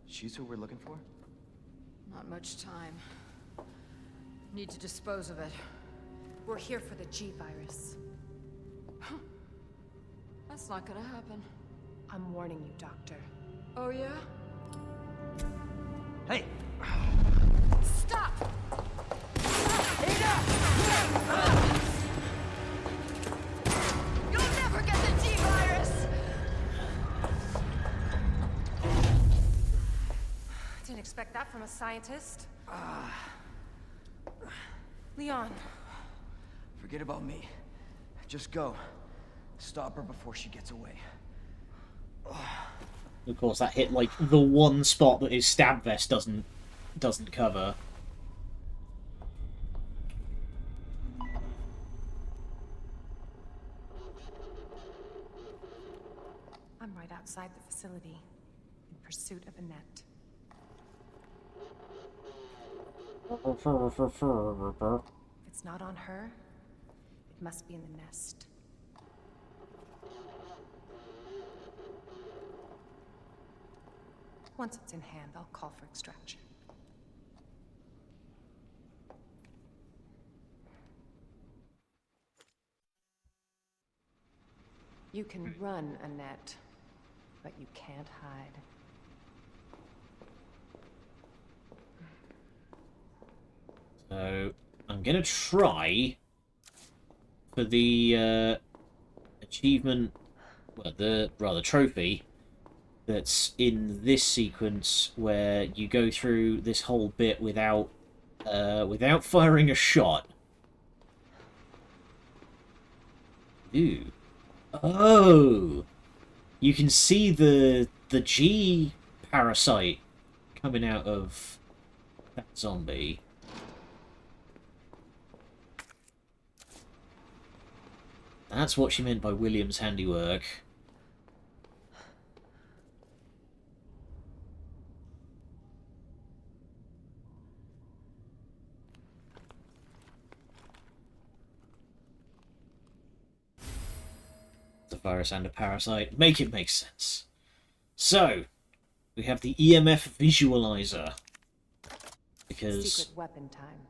She's who we're looking for? Not much time. Need to dispose of it. We're here for the G virus. That's not gonna happen. I'm warning you, Doctor. Oh, yeah? Hey! Stop! You'll never get the G virus! Didn't expect that from a scientist. Leon. Forget about me. Just go. Stop her before she gets away. Of course, that hit like the one spot that his stab vest doesn't cover. I'm right outside the facility, in pursuit of Annette. If it's not on her, it must be in the nest. Once it's in hand, I'll call for extraction. You can run, Annette, but you can't hide. So I'm gonna try for the achievement, well, the trophy that's in this sequence where you go through this whole bit without firing a shot. Ooh. Oh, you can see the G parasite coming out of that zombie. That's what she meant by William's handiwork. The virus and a parasite. Make it make sense. So, we have the EMF visualizer. Because Secret weapon time.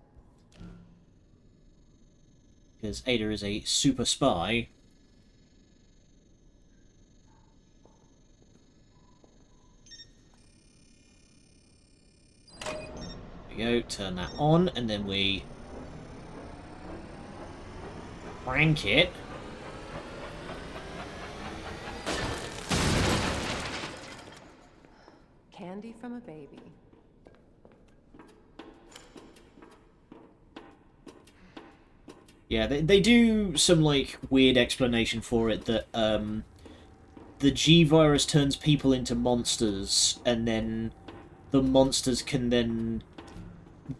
Ada is a super spy. There we go, turn that on, and then we crank it. Candy from a baby. Yeah, they do some, like, weird explanation for it that, the G-Virus turns people into monsters, and then the monsters can then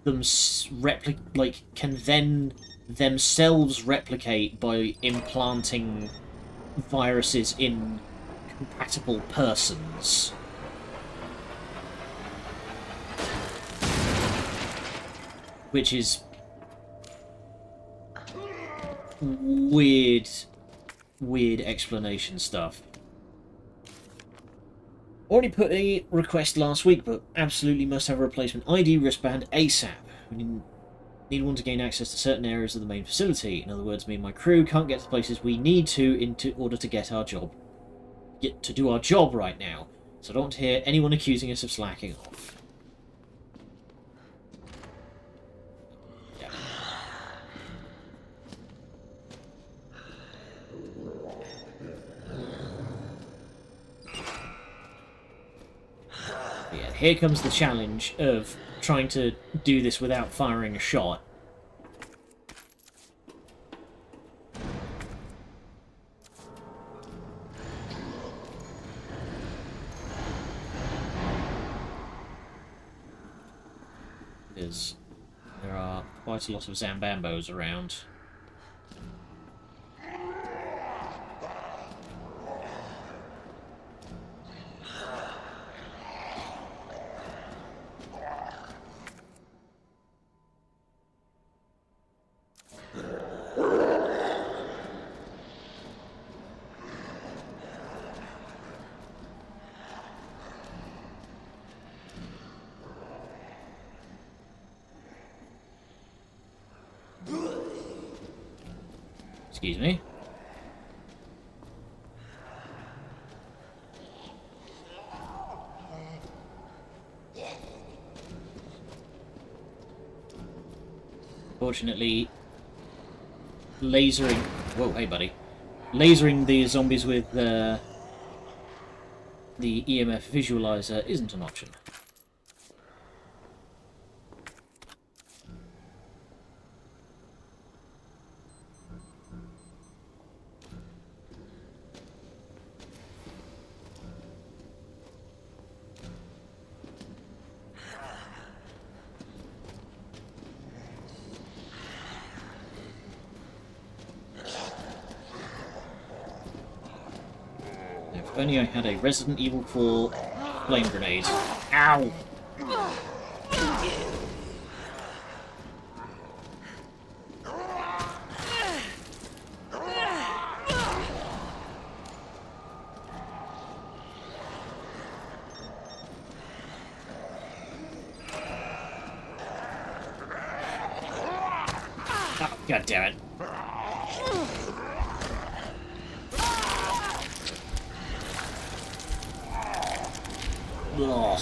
can then themselves replicate by implanting viruses in compatible persons. Which is weird explanation stuff. Already put a request last week, but absolutely must have a replacement ID wristband ASAP. We need one to gain access to certain areas of the main facility. In other words, me and my crew can't get to the places we need to in order to do our job right now. So I don't want to hear anyone accusing us of slacking off. Yeah, here comes the challenge of trying to do this without firing a shot. Because there are quite a lot of Zambambos around. Excuse me. Fortunately, lasering... Whoa, hey buddy. Lasering the zombies with the EMF visualizer isn't an option. If only I had a Resident Evil 4 flame grenade. Ow! Oh, God damn it. Ugh.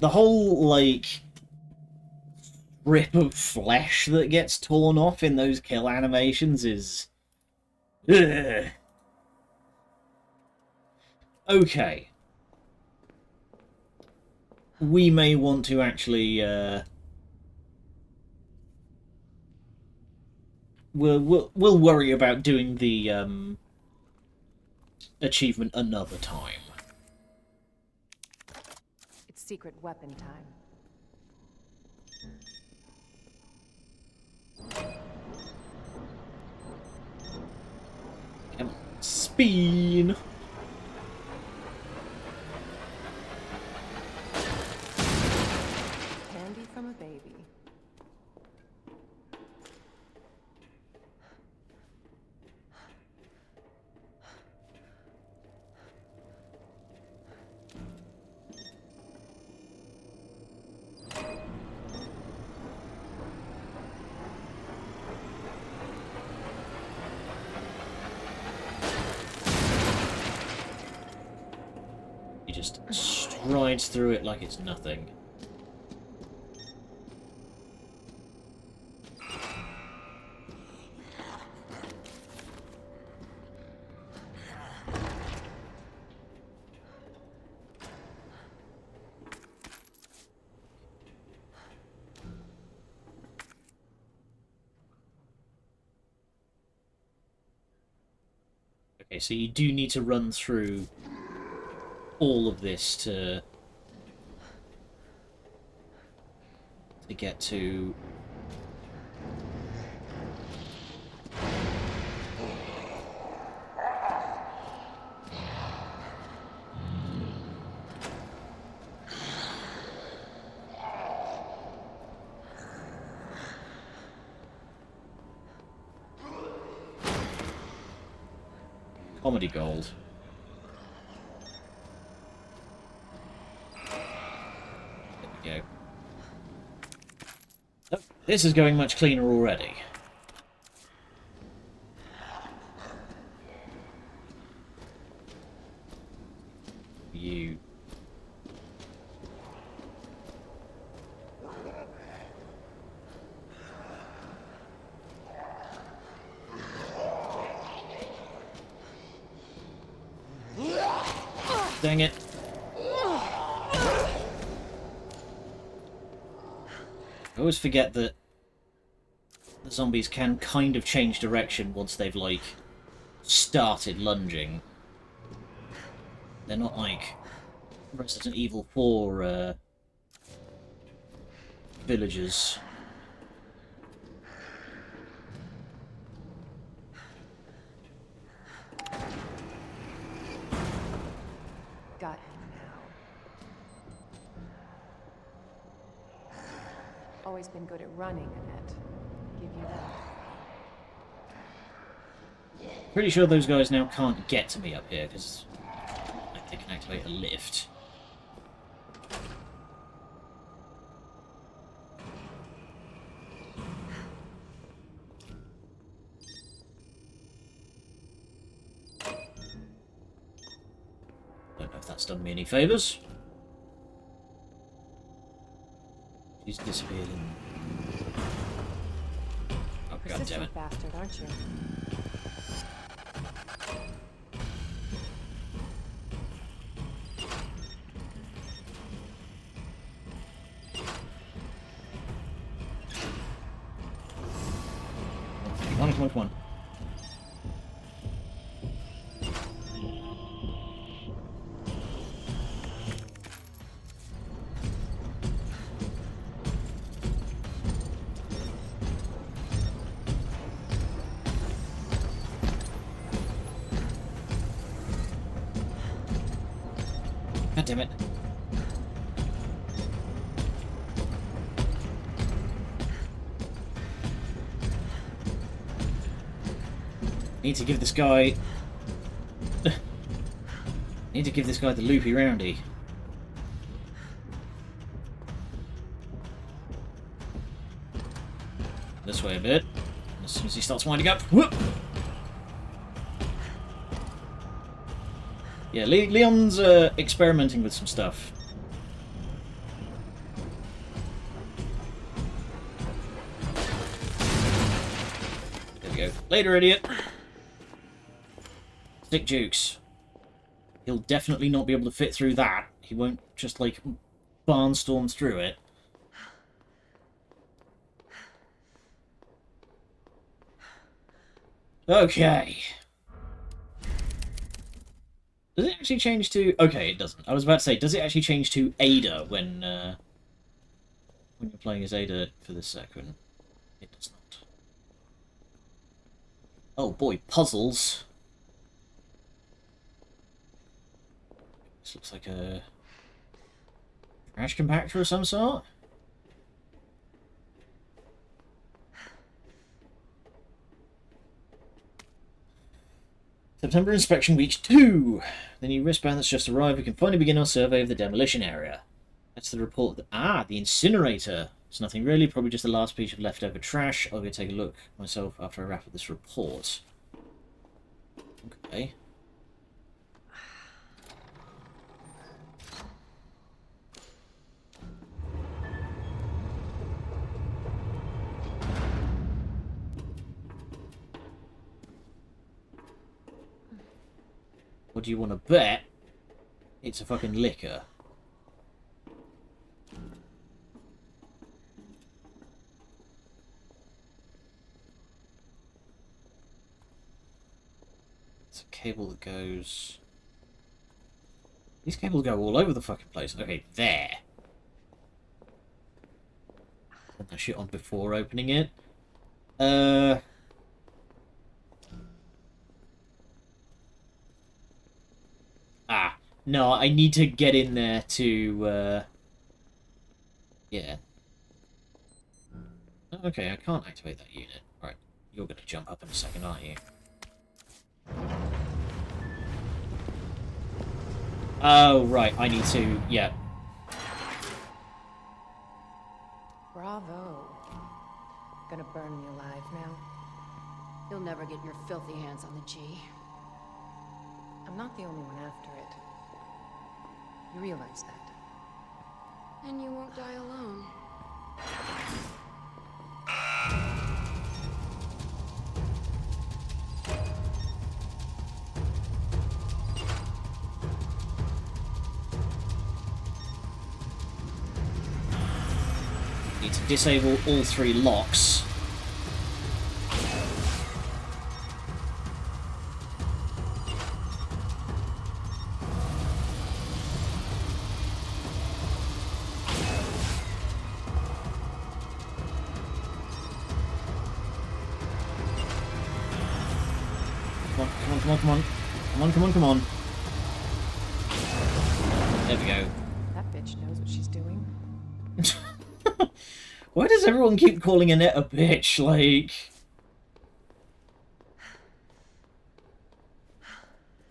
The whole, like, strip of flesh that gets torn off in those kill animations is... Ugh. Okay. We may want to actually, we'll worry about doing the, achievement another time. It's secret weapon time. Come on. Spin! Candy from a baby. He just strides through it like it's nothing. Okay, so you do need to run through all of this to get to... Comedy gold. There we go. Oh, this is going much cleaner already. You... Dang it. I always forget that the zombies can kind of change direction once they've, like, started lunging. They're not like Resident Evil 4 villagers. Got him now. Always been good at running, Annette. Give you that. Pretty sure those guys now can't get to me up here, because they can activate a lift. if that's done me any favours. She's disappeared in... Oh, god damn it. Persistent bastard, aren't you? Come on, come on. God damn it. Need to give this guy... Need to give this guy the loopy roundy. This way a bit. As soon as he starts winding up. Whoop! Yeah, Leon's experimenting with some stuff. There we go. Later, idiot! Stick jukes. He'll definitely not be able to fit through that. He won't just, like, barnstorm through it. Okay. Does it actually change to... Okay, it doesn't. I was about to say, does it actually change to Ada when you're playing as Ada for this second? It does not. Oh boy, puzzles. This looks like a trash compactor of some sort. September inspection week 2. The new wristband that's just arrived. We can finally begin our survey of the demolition area. That's the report. The incinerator. It's nothing really, probably just the last piece of leftover trash. I'll go take a look myself after I wrap up this report. Okay. What do you want to bet? It's a fucking liquor. It's a cable that goes... These cables go all over the fucking place. Okay, there. Put that shit on before opening it. No, I need to get in there to, yeah. Okay, I can't activate that unit. Right, you're gonna jump up in a second, aren't you? Oh, right, I need to, yeah. Bravo. Gonna burn me alive now. You'll never get your filthy hands on the G. I'm not the only one after it. You realize that? And you won't die alone. Need to disable all 3 locks. Come on. There we go. That bitch knows what she's doing. Why does everyone keep calling Annette a bitch? Like...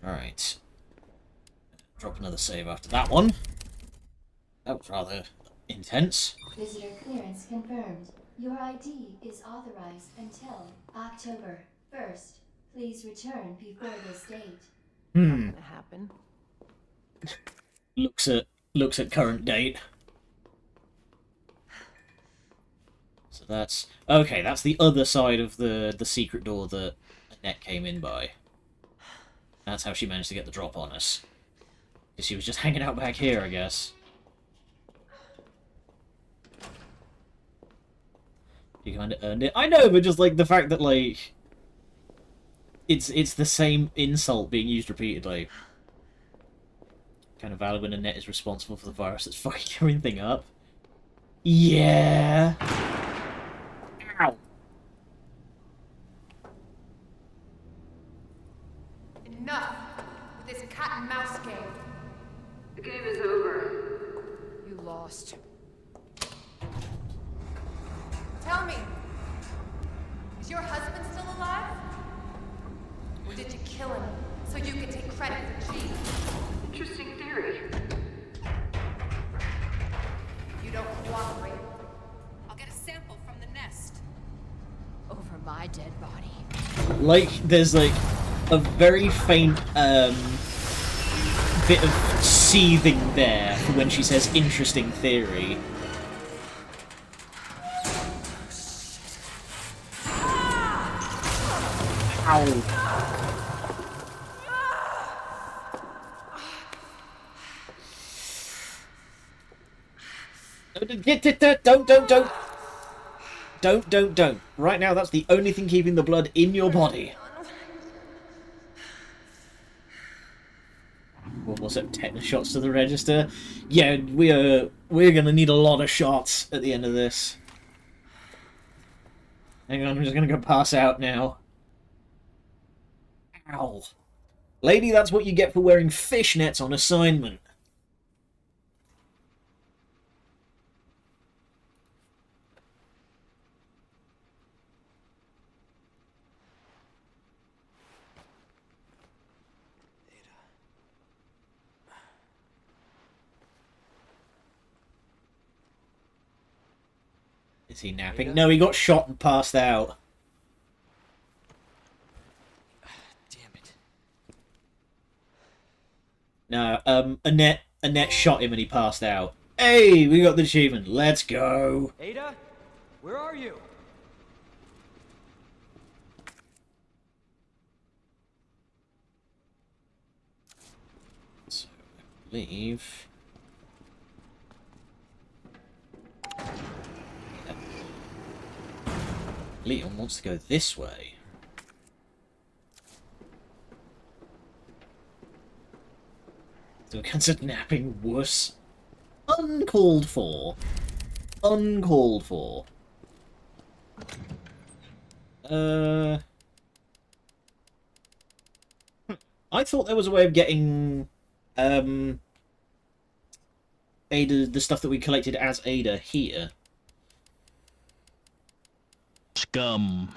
Alright. Drop another save after that one. That was rather intense. Visitor clearance confirmed. Your ID is authorized until October 1st. Please return before this date. Not gonna happen. looks at current date. So that's okay. That's the other side of the secret door that Annette came in by. That's how she managed to get the drop on us. Because she was just hanging out back here, I guess. You kind of earned it. I know, but just like the fact that like it's the same insult being used repeatedly. Kind of valid when Annette is responsible for the virus that's fucking everything up. Yeah. Ow. Enough with this cat and mouse game. The game is over. You lost. Tell me, is your husband still alive? Or did you kill him so you could take credit for G? Interesting theory. You don't cooperate. I'll get a sample from the nest. Over my dead body. Like, there's like a very faint bit of seething there for when she says interesting theory. Ow. Don't. Right now, that's the only thing keeping the blood in your body. One more set of tetanus shots to the register. Yeah, we're gonna need a lot of shots at the end of this. Hang on, I'm just gonna go pass out now. Ow. Lady, that's what you get for wearing fishnets on assignment. Is he napping? No, he got shot and passed out. Damn it. No, Annette shot him and he passed out. Hey, we got the achievement. Let's go. Ada? Where are you? So, I believe... Leon wants to go this way. So consider napping wuss. Uncalled for. Uncalled for. I thought there was a way of getting Ada, the stuff that we collected as Ada here. Scum.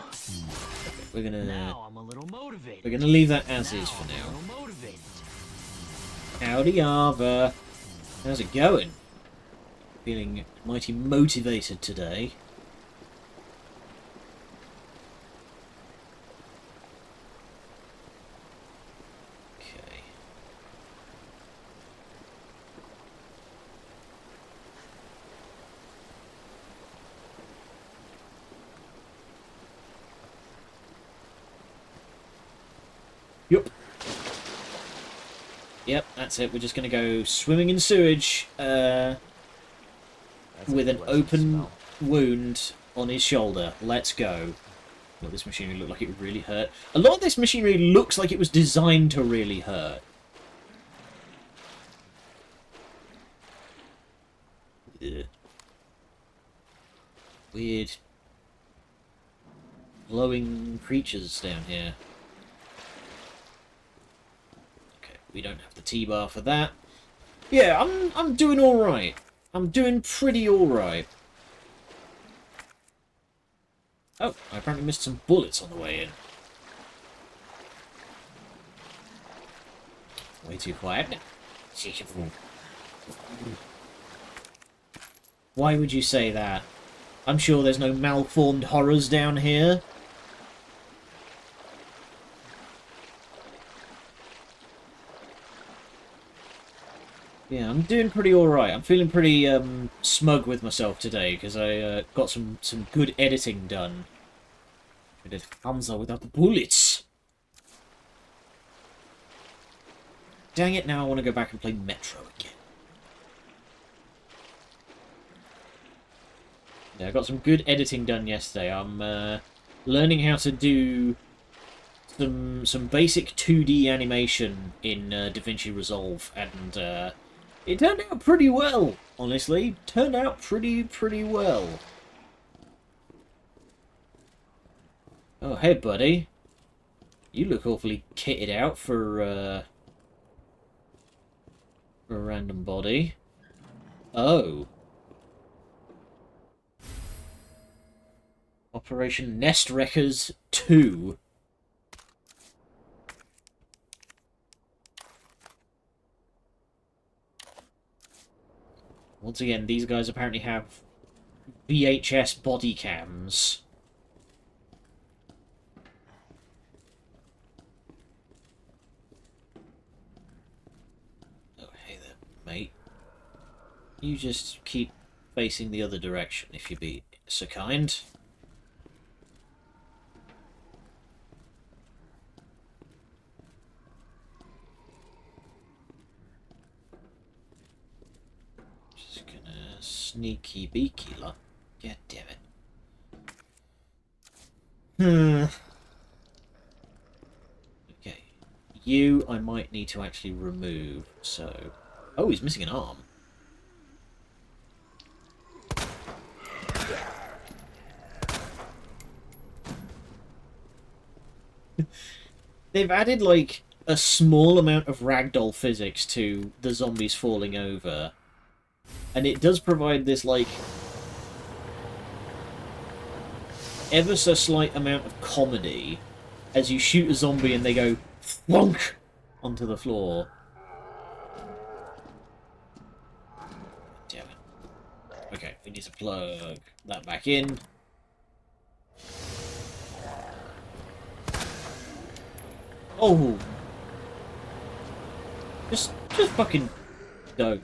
We're gonna Now I'm a little motivated. we're gonna leave that as is for I'm a now. little motivated. Howdy, Arva. How's it going? Feeling mighty motivated today. Okay. Yup. Yep, that's it. We're just going to go swimming in sewage That's with a an pleasant open smell. wound on his shoulder. Let's go. Well, this machinery looked like it really hurt. A lot of this machinery looks like it was designed to really hurt. Ugh. Weird glowing creatures down here. We don't have the T-bar for that. Yeah, I'm doing all right. I'm doing pretty all right. Oh, I apparently missed some bullets on the way in. Way too quiet. Why would you say that? I'm sure there's no malformed horrors down here. Yeah, I'm doing pretty alright. I'm feeling pretty smug with myself today because I got some good editing done. I did Hamza without the bullets. Dang it, now I want to go back and play Metro again. Yeah, I got some good editing done yesterday. I'm learning how to do some basic 2D animation in DaVinci Resolve, and it turned out pretty well, honestly. Turned out pretty well. Oh, hey, buddy. You look awfully kitted out for a random body. Oh. Operation Nest Wreckers 2. Once again, these guys apparently have VHS body cams. Oh, hey there, mate. You just keep facing the other direction, if you be so kind. Just gonna sneaky beaky lot. God damn it. Okay. You, I might need to actually remove, so... Oh, he's missing an arm. They've added, like, a small amount of ragdoll physics to the zombies falling over. And it does provide this, like, ever so slight amount of comedy as you shoot a zombie and they go thwunk onto the floor. Damn it. Okay, we need to plug that back in. Oh! Just fucking don't.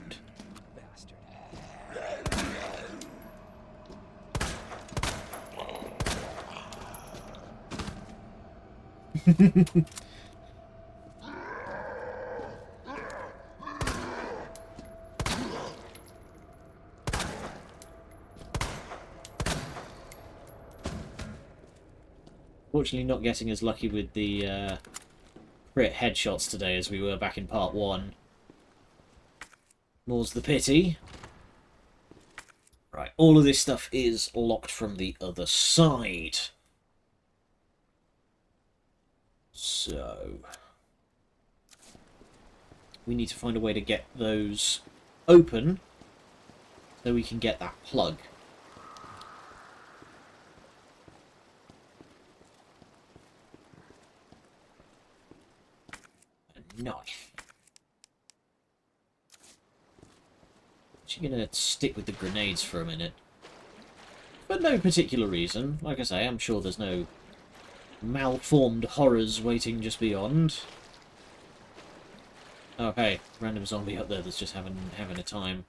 Fortunately not getting as lucky with the crit headshots today as we were back in part 1. More's the pity. Right, all of this stuff is locked from the other side. So... we need to find a way to get those open so we can get that plug. A knife. Actually gonna stick with the grenades for a minute. For no particular reason. Like I say, I'm sure there's no malformed horrors waiting just beyond. Oh, hey, random zombie up there that's just having a time.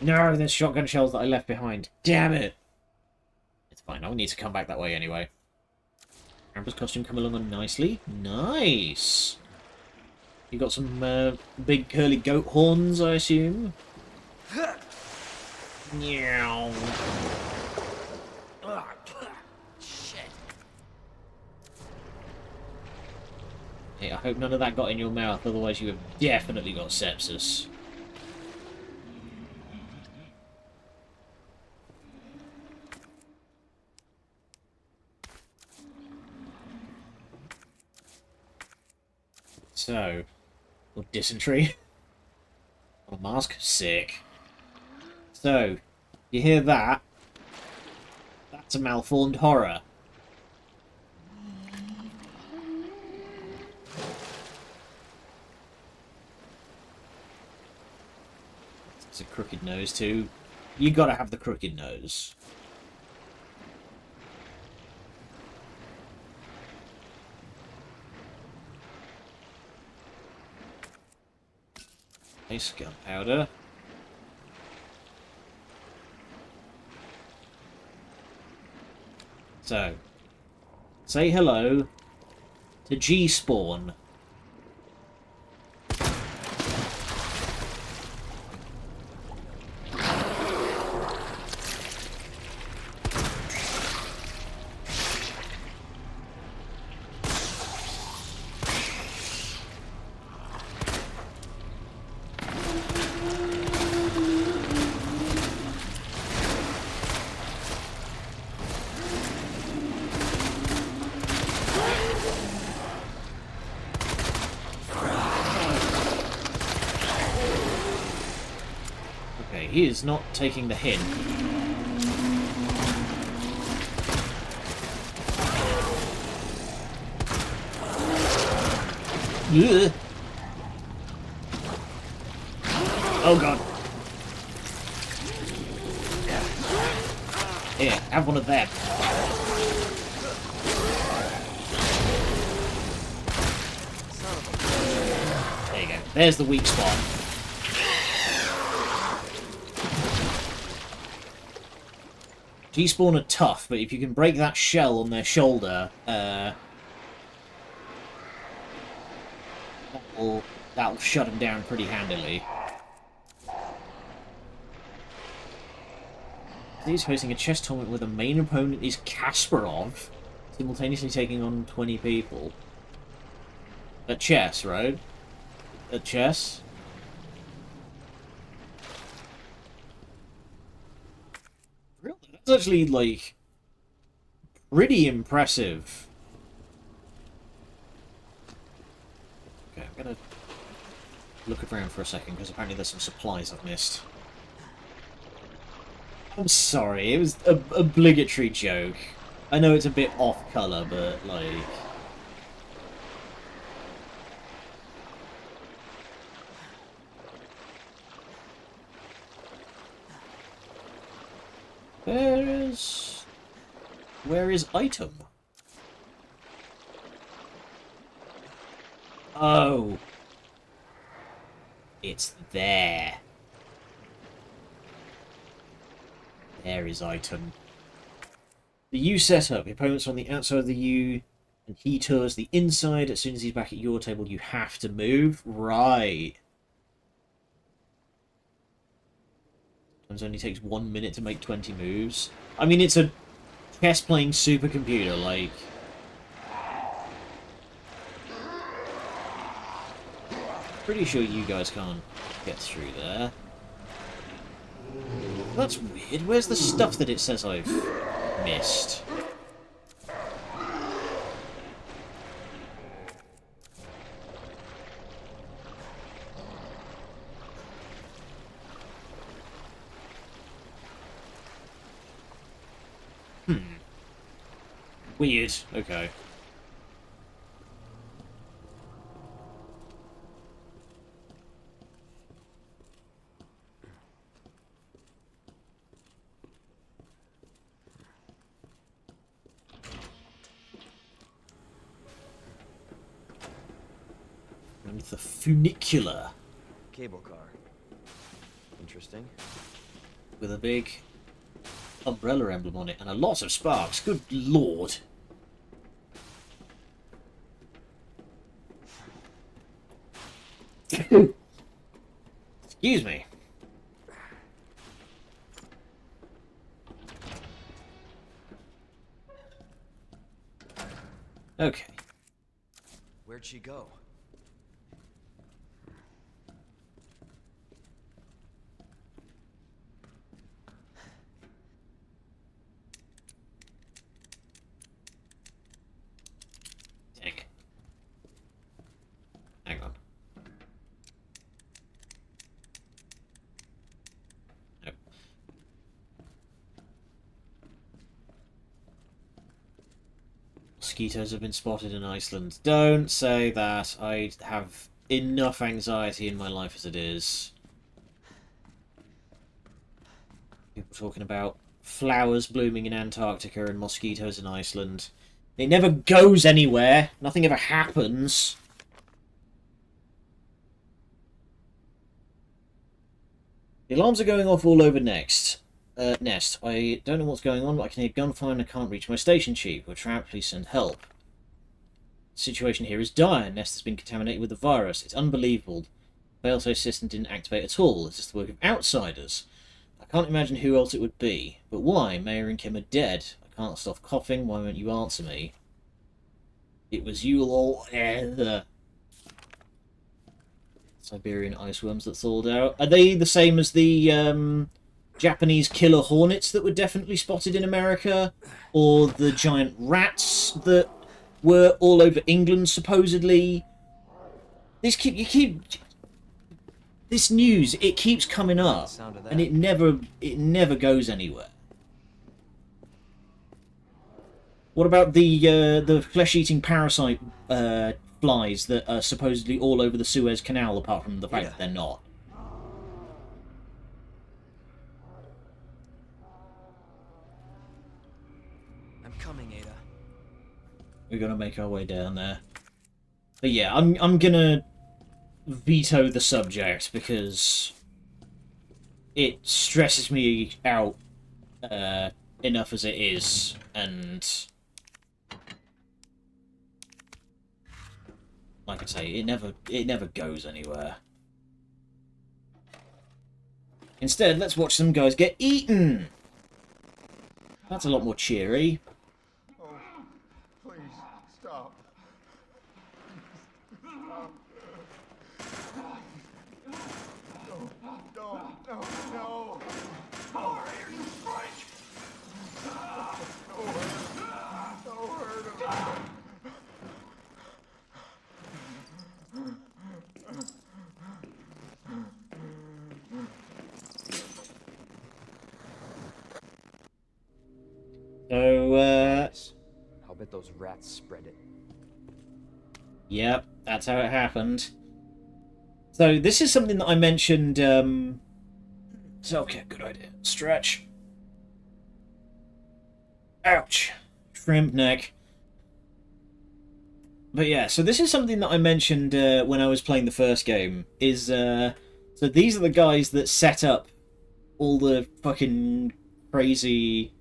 No, there's shotgun shells that I left behind. Damn it! It's fine, I'll need to come back that way anyway. Amber's costume come along nicely. Nice! You got some big curly goat horns, I assume? Meow. Hey, I hope none of that got in your mouth, otherwise you have definitely got sepsis. So, or dysentery. Or mask? Sick. So, you hear that? That's a malformed horror. It's a crooked nose too. You gotta have the crooked nose. Nice gunpowder. So, say hello to G-Spawn. Okay, he is not taking the hint. Ugh. Oh god. Here, have one of them. There you go. There's the weak spot. G-Spawn are tough, but if you can break that shell on their shoulder, that'll shut them down pretty handily. He's hosting a chess tournament where the main opponent is Kasparov, simultaneously taking on 20 people. At chess, right? At chess? Really? That's actually, like, pretty impressive. Okay, I'm gonna look around for a second, because apparently there's some supplies I've missed. I'm sorry, it was an obligatory joke. I know it's a bit off-colour, but, like... Where is item? Oh. It's there. There is item. The U setup. Your opponent's on the outside of the U, and he tours the inside. As soon as he's back at your table, you have to move. Right. Sometimes only takes 1 minute to make 20 moves. I mean, it's a chess-playing supercomputer, like... Pretty sure you guys can't get through there. That's weird. Where's the stuff that it says I've missed? Weird. Okay. And the funicular. Cable car. Interesting. With a big umbrella emblem on it and a lot of sparks. Good lord. Excuse me. Okay. Where'd she go? Dick. Hang on. Nope. Mosquitoes have been spotted in Iceland. Don't say that. I have enough anxiety in my life as it is. People talking about flowers blooming in Antarctica and mosquitoes in Iceland. It never goes anywhere. Nothing ever happens. The alarms are going off all over Nest. I don't know what's going on, but I can hear gunfire and I can't reach my station chief. We're trapped, please send help. The situation here is dire. Nest has been contaminated with the virus. It's unbelievable. The failsafe system didn't activate at all. It's just the work of outsiders. I can't imagine who else it would be. But why? Mayor and Kim are dead. I can't stop coughing. Why won't you answer me? It was you all. Siberian ice worms that thawed out. Are they the same as the Japanese killer hornets that were definitely spotted in America? Or the giant rats that were all over England, supposedly? This news, it keeps coming up, and it never goes anywhere. What about the flesh-eating parasite flies that are supposedly all over the Suez Canal, apart from the fact that they're not? I'm coming, Ada. We're gonna make our way down there. But yeah, I'm gonna veto the subject because it stresses me out enough as it is, and like I say, it never goes anywhere. Instead, let's watch some guys get eaten. That's a lot more cheery. Oh, please, stop. No. So, I'll bet those rats spread it. Yep, that's how it happened. So, this is something that I mentioned, So, okay, good idea. Stretch. Ouch. Trimmed neck. But yeah, so this is something that I mentioned when I was playing the first game, is, so these are the guys that set up all the fucking crazy,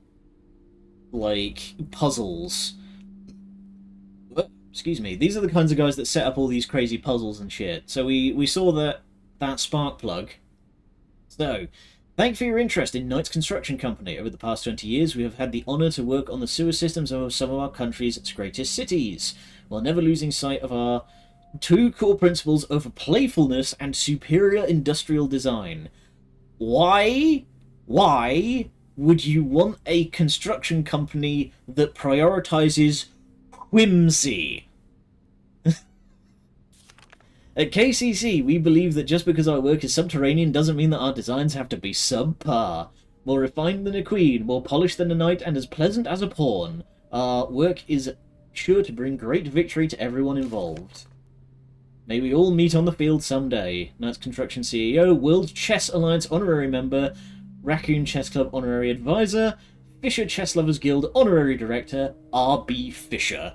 like, puzzles. Excuse me. These are the kinds of guys that set up all these crazy puzzles and shit. So we saw that spark plug. So, thank you for your interest in Knight's Construction Company. Over the past 20 years, we have had the honour to work on the sewer systems of some of our country's greatest cities, while never losing sight of our two core principles of playfulness and superior industrial design. Why would you want a construction company that prioritises whimsy? At KCC, we believe that just because our work is subterranean doesn't mean that our designs have to be subpar. More refined than a queen, more polished than a knight, and as pleasant as a pawn, our work is sure to bring great victory to everyone involved. May we all meet on the field someday. Knight's Construction CEO, World Chess Alliance Honorary Member, Raccoon Chess Club Honorary Advisor, Fisher Chess Lovers Guild Honorary Director, R.B. Fisher.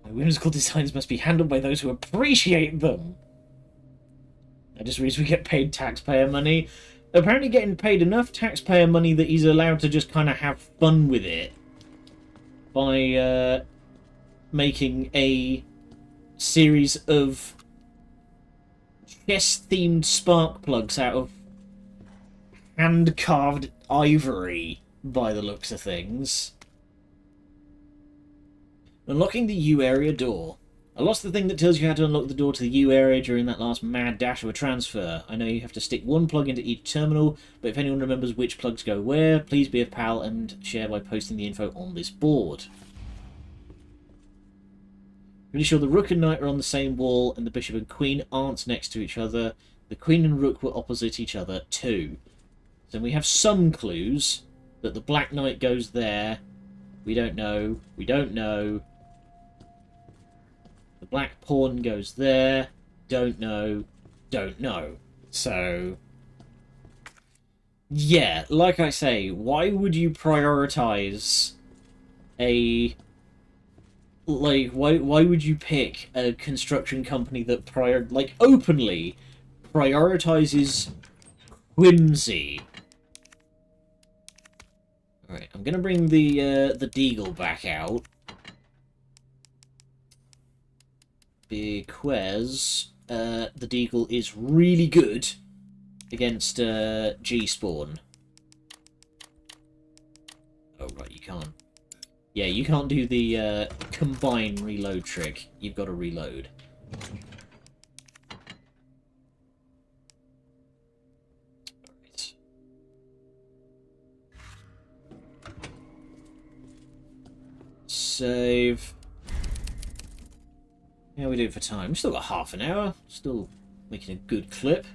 My whimsical designs must be handled by those who appreciate them. That just means we get paid taxpayer money. Apparently getting paid enough taxpayer money that he's allowed to just kind of have fun with it by making a series of chess-themed spark plugs out of hand-carved ivory, by the looks of things. Unlocking the U area door. I lost the thing that tells you how to unlock the door to the U area during that last mad dash of a transfer. I know you have to stick one plug into each terminal, but if anyone remembers which plugs go where, please be a pal and share by posting the info on this board. Pretty sure the rook and knight are on the same wall, and the bishop and queen aren't next to each other. The queen and rook were opposite each other too. So we have some clues that the black knight goes there. We don't know. We don't know. The black pawn goes there. Don't know. Don't know. So, yeah, like I say, why would you prioritize a... Like, why would you pick a construction company that openly prioritizes whimsy. Alright, I'm gonna bring the Deagle back out. Because the Deagle is really good against G-Spawn. Oh, right, you can't. Yeah, you can't do the combine reload trick. You've got to reload. Alright. Save. How we do for time? We've still got half an hour. Still making a good clip.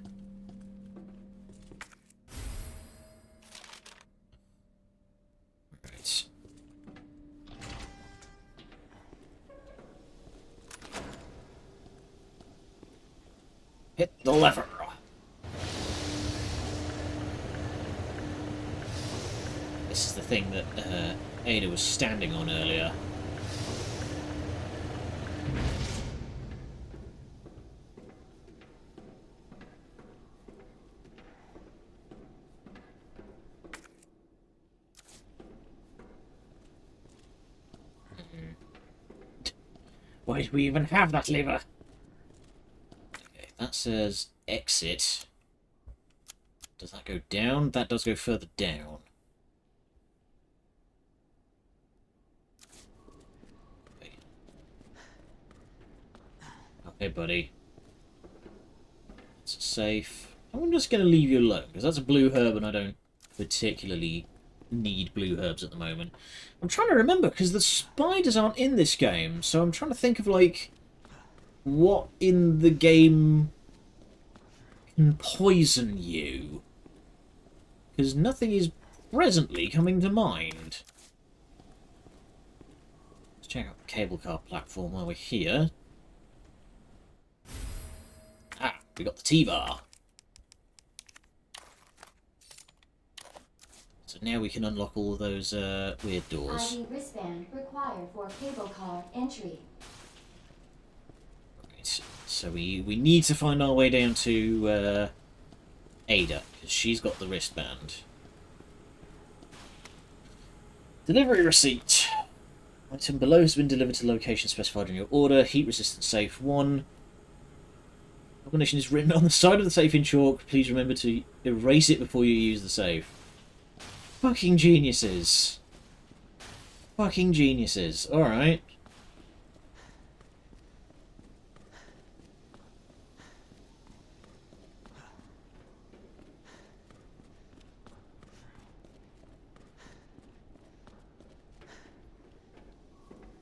Right. Hit the lever. This is the thing that Ada was standing on earlier. Why do we even have that lever? Okay, that says exit. Does that go down? That does go further down. Okay, okay buddy. It's safe. I'm just going to leave you alone, because that's a blue herb and I don't particularly need blue herbs at the moment. I'm trying to remember, because the spiders aren't in this game, so I'm trying to think of, like, what in the game can poison you. Because nothing is presently coming to mind. Let's check out the cable car platform while we're here. Ah, we got the T-bar. So now we can unlock all of those weird doors. ID wristband required for cable car entry. Right, so we need to find our way down to Ada, because she's got the wristband. Delivery receipt. Item below has been delivered to the location specified in your order. Heat resistant safe 1. Combination is written on the side of the safe in chalk. Please remember to erase it before you use the safe. Fucking geniuses. Fucking geniuses. Alright.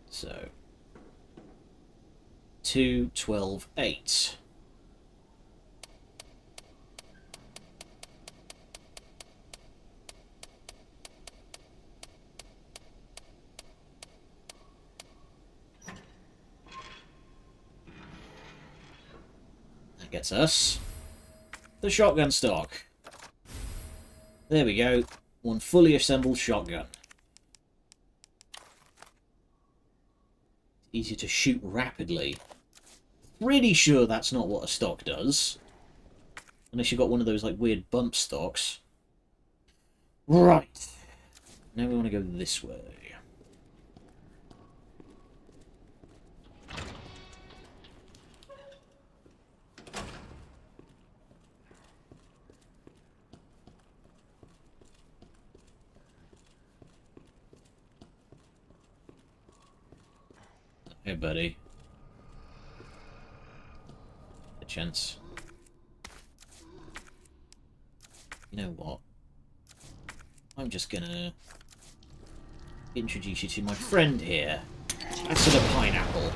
So. 2, 12, 8. Gets us the shotgun stock. There we go. One fully assembled shotgun. Easy to shoot rapidly. Pretty sure that's not what a stock does. Unless you've got one of those like weird bump stocks. Right. Now we want to go this way. Hey, buddy. A chance. You know what? I'm just gonna introduce you to my friend here. That's a pineapple.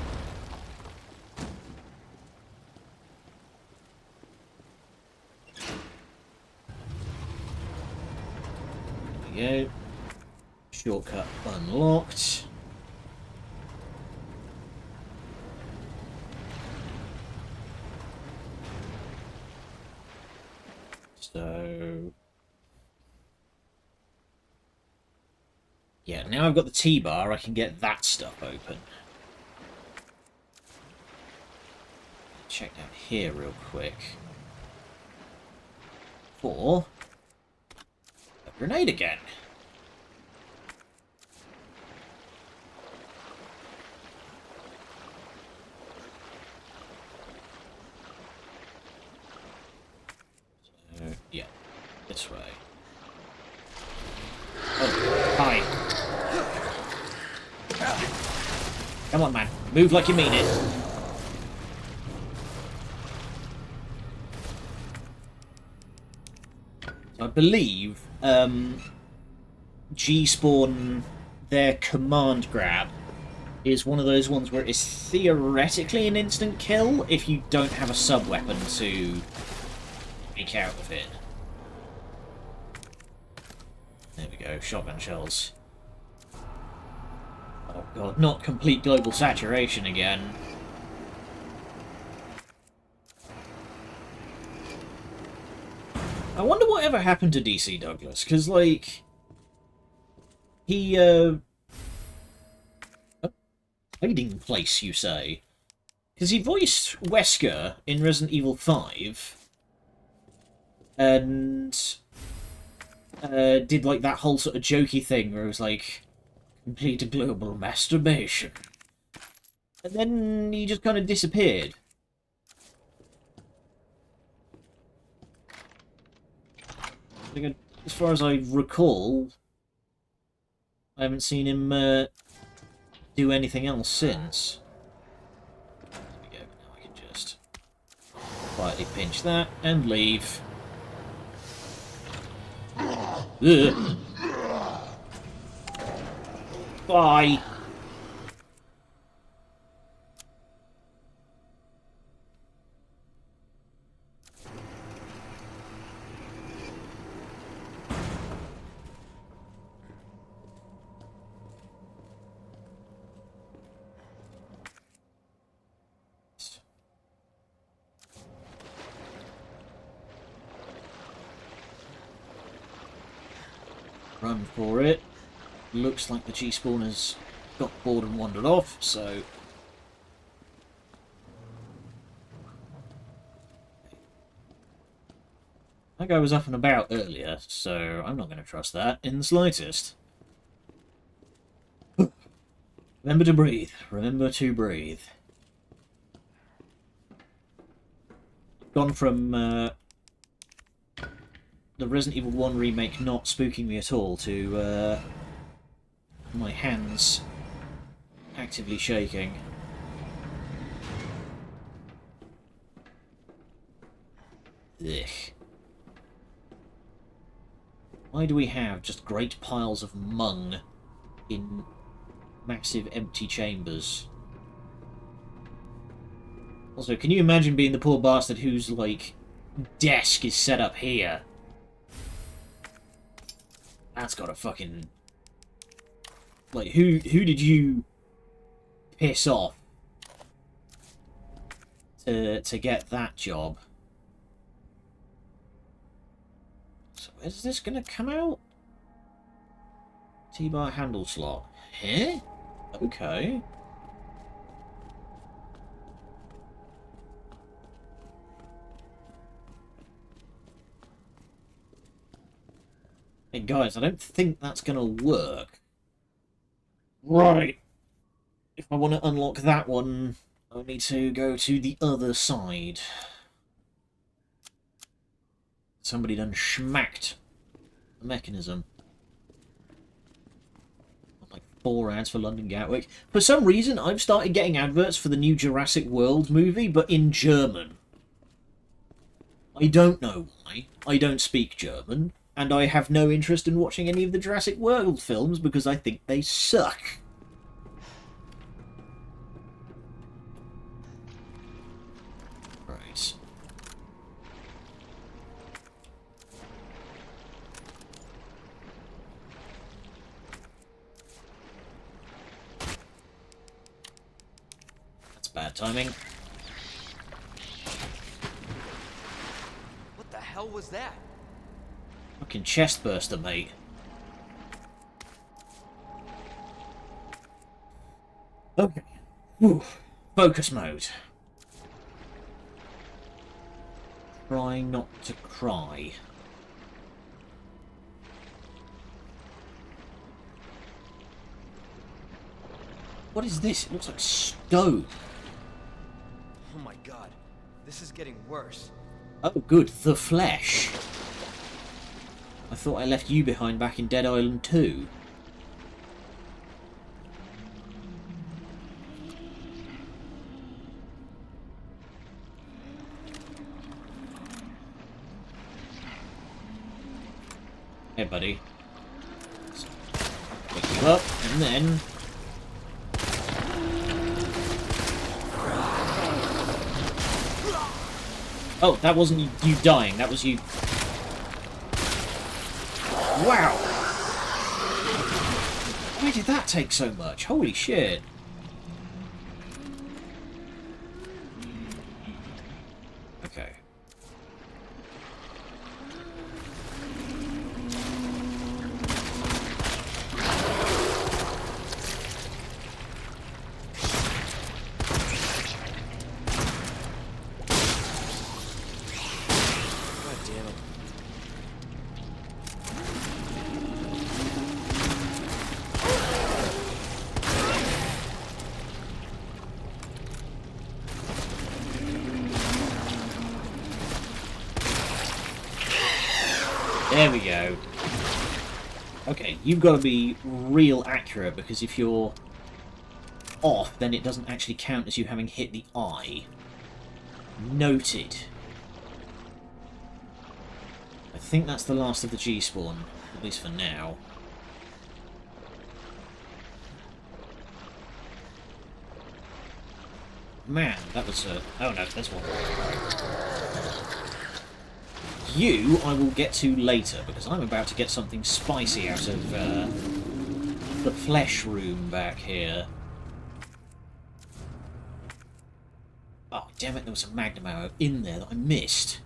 There we go. Shortcut unlocked. So, yeah, now I've got the T-bar, I can get that stuff open. Check down here real quick. Or a grenade again. So, yeah, this way. Oh, hi. Come on, man. Move like you mean it. I believe G-Spawn, their command grab, is one of those ones where it's theoretically an instant kill if you don't have a sub-weapon to make out of it. There we go, shotgun shells. Oh god, not complete global saturation again. I wonder whatever happened to DC Douglas, because, like, he, hiding place, you say? Because he voiced Wesker in Resident Evil 5, and, did, like, that whole sort of jokey thing where it was, like, complete global masturbation. And then he just kind of disappeared. As far as I recall, I haven't seen him do anything else since. There we go. Now I can just quietly pinch that and leave. Ugh. Bye. Run for it. Looks like the G-Spawners got bored and wandered off, so... That guy was up and about earlier, so I'm not going to trust that in the slightest. Remember to breathe. Remember to breathe. Gone from the Resident Evil 1 remake not spooking me at all to my hands actively shaking. Ugh. Why do we have just great piles of mung in massive empty chambers? Also, can you imagine being the poor bastard whose, like, desk is set up here? That's gotta fucking... Like, who did you piss off to get that job? So where's this gonna come out? T-bar handle slot. Huh? Okay. Hey guys, I don't think that's gonna work. Right. If I want to unlock that one, I need to go to the other side. Somebody done schmacked the mechanism. Like 4 ads for London Gatwick. For some reason, I've started getting adverts for the new Jurassic World movie, but in German. I don't know why. I don't speak German. And I have no interest in watching any of the Jurassic World films because I think they suck. Right. That's bad timing. What the hell was that? Fucking chest burster, mate. Okay. Whew. Focus mode. Try not to cry. What is this? It looks like stone. Oh my god, this is getting worse. Oh, good. The flesh. I thought I left you behind back in Dead Island 2. Hey, buddy. Pick you up, and then... Oh, that wasn't you dying, that was you... Wow! Why did that take so much? Holy shit! Okay. God damn it. There we go. Okay, you've got to be real accurate, because if you're off, then it doesn't actually count as you having hit the eye. Noted. I think that's the last of the G-spawn, at least for now. Man, that was a... Oh no, there's one. You I will get to later, because I'm about to get something spicy out of the flesh room back here. Oh, damn it, there was a magnum arrow in there that I missed.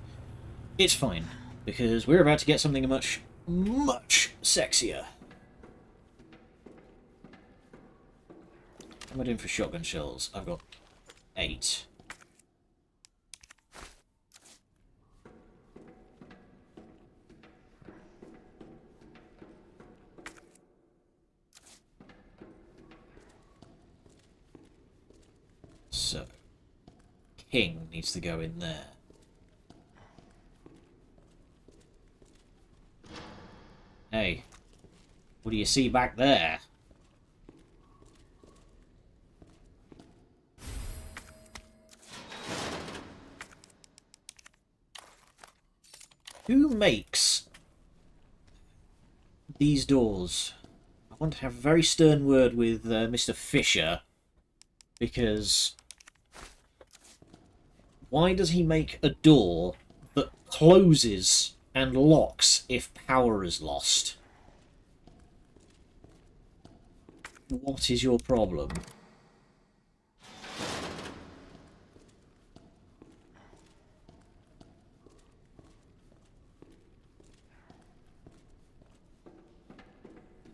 It's fine, because we're about to get something much, much sexier. What am I doing for shotgun shells? I've got 8. So, King needs to go in there. Hey, what do you see back there? Who makes these doors? I want to have a very stern word with Mr. Fisher, because why does he make a door that closes and locks if power is lost? What is your problem?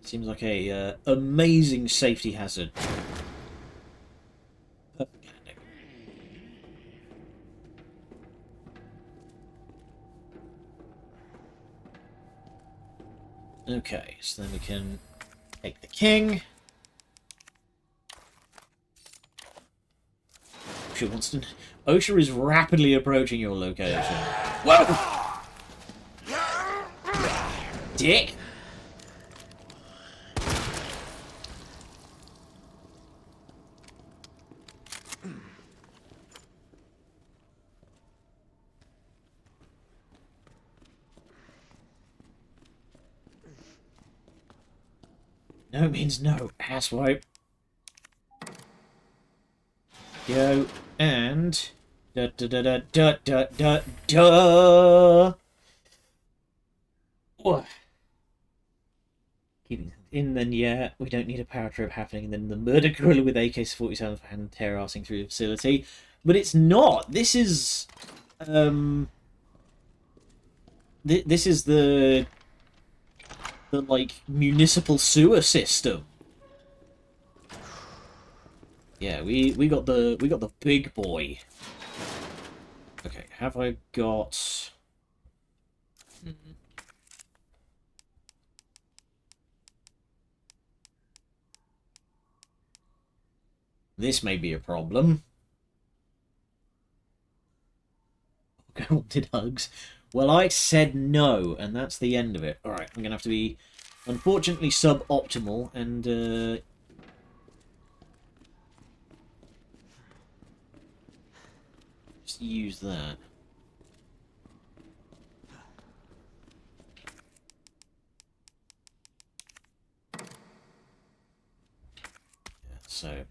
Seems like a amazing safety hazard. Perfect landing. Okay, so then we can take the king. OSHA wants to... OSHA is rapidly approaching your location. Whoa! Dick! No means no, asswipe. Go and da da da da da da da da. Oh. Keeping in, then yeah, we don't need a power trip happening. And then the murder gorilla with AK-47 for hand terror-assing through the facility, but it's not. This is this is the like municipal sewer system. Yeah, we got the big boy. Okay, have I got? This may be a problem. Wanted hugs. Well, I said no, and that's the end of it. Alright, I'm going to have to be, unfortunately, suboptimal, and, just use that. Yeah, so...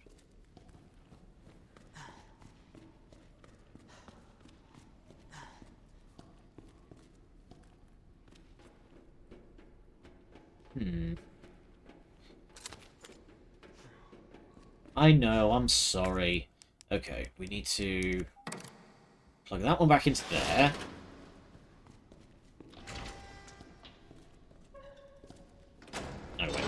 I know, I'm sorry. Okay, we need to plug that one back into there. No, wait.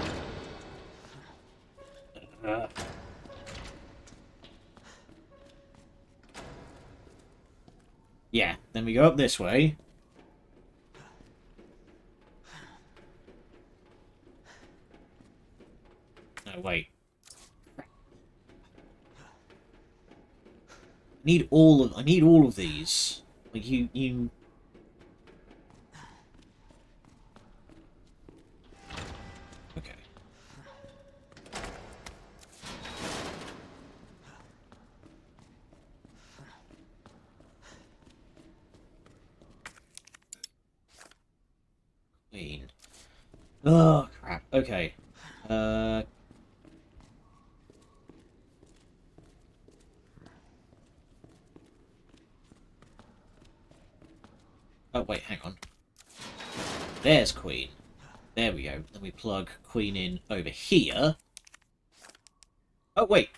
Yeah, then we go up this way. No, wait. I need all of these. Like you Okay. Clean. Oh crap. Okay. Oh wait, hang on. There's Queen. There we go. Then we plug Queen in over here. Oh wait.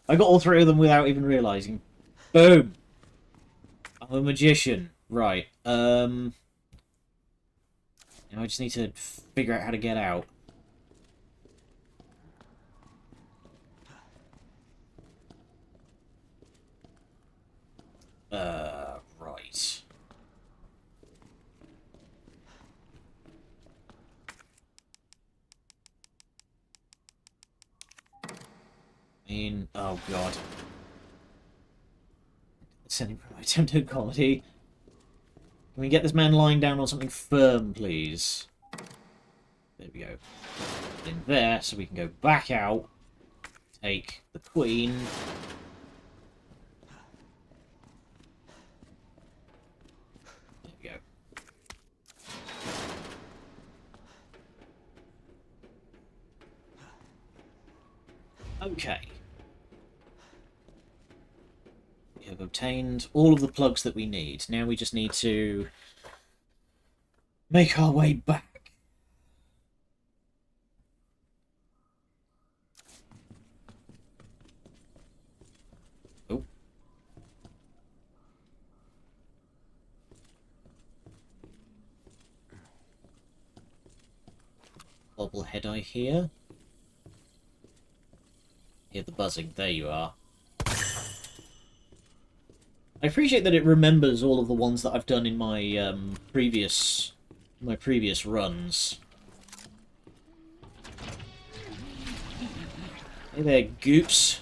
I got all three of them without even realizing. Boom. I'm a magician. Right. Now I just need to figure out how to get out. Right. Oh god. Sending from attempted comedy. Can we get this man lying down on something firm, please? There we go. In there, so we can go back out. Take the Queen. There we go. Okay. We have obtained all of the plugs that we need. Now we just need to make our way back. Oh. Bobblehead eye here. Hear the buzzing. There you are. I appreciate that it remembers all of the ones that I've done in my previous runs. Hey there, goops.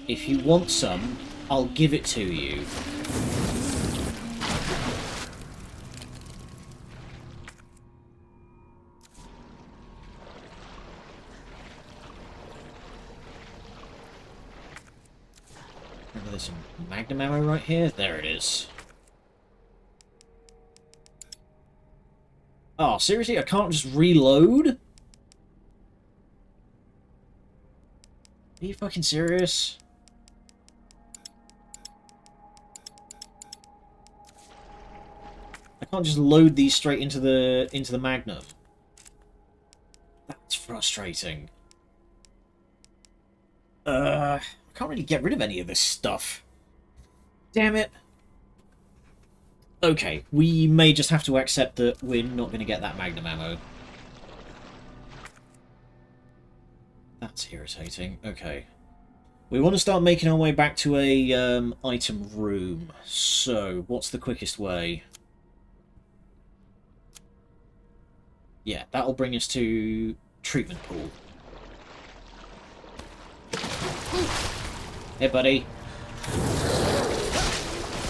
If you want some, I'll give it to you. There's some magnum ammo right here. There it is. Oh, seriously? I can't just reload? Are you fucking serious? I can't just load these straight into the magnum. That's frustrating. I can't really get rid of any of this stuff. Damn it. Okay, we may just have to accept that we're not going to get that magnum ammo. That's irritating. Okay. We want to start making our way back to a item room. So, what's the quickest way? Yeah, that'll bring us to treatment pool. Hey, buddy.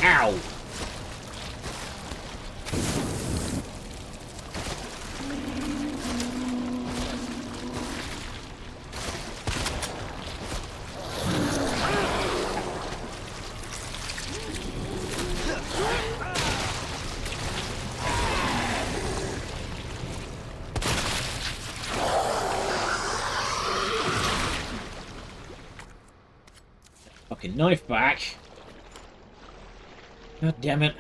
Ow! Fucking knife back. God damn it.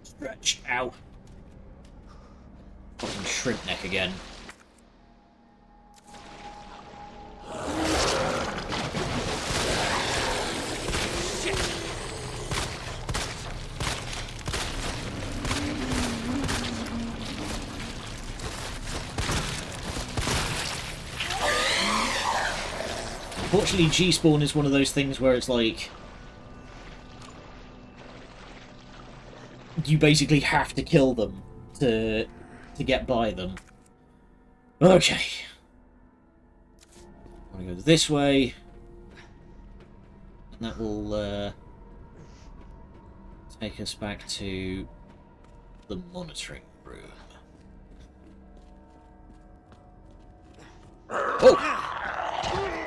Stretch. Ow. Fucking shrimp neck again. Unfortunately, G-Spawn is one of those things where it's like... you basically have to kill them to get by them. Okay. I'm gonna go this way. And that will take us back to the monitoring room. Oh!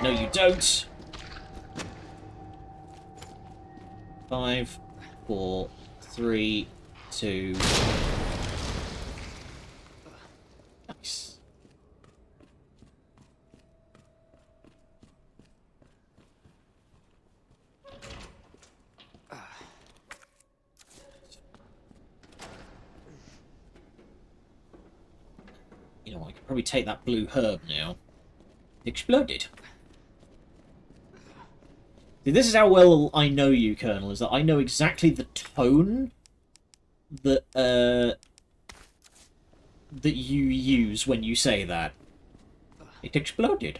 No, you don't. 5, 4, 3, 2. Nice. You know, I could probably take that blue herb now. Exploded. See, this is how well I know you, Colonel, is that I know exactly the tone that that you use when you say that. It exploded.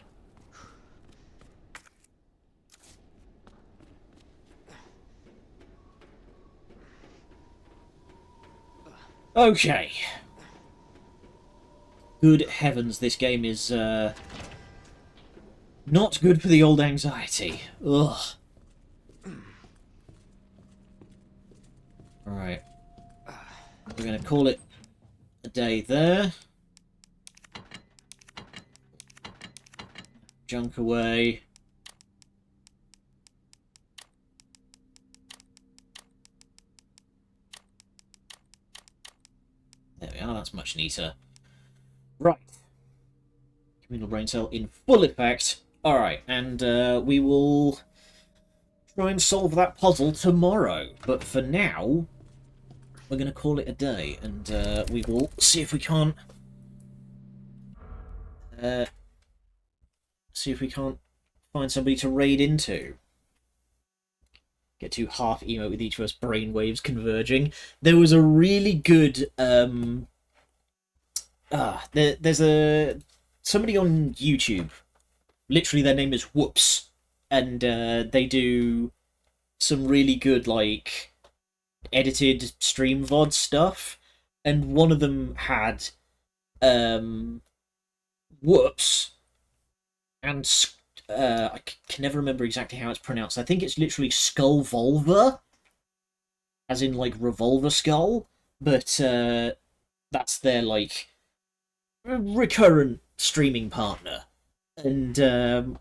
Okay. Good heavens, this game is not good for the old anxiety. Ugh. Alright. We're going to call it a day there. Junk away. There we are, that's much neater. Right. Communal brain cell in full effect. Alright, and we will try and solve that puzzle tomorrow. But for now, we're going to call it a day, and we will see if we can't... see if we can't find somebody to raid into. Get to half emote with each of us brainwaves converging. There was a really good... there's somebody on YouTube. Literally, their name is Whoops. And they do some really good, like, edited stream VoD stuff. And one of them had Whoops. And I can never remember exactly how it's pronounced. I think it's literally Skullvolver. As in, like, Revolver Skull. But that's their, like, recurrent streaming partner. And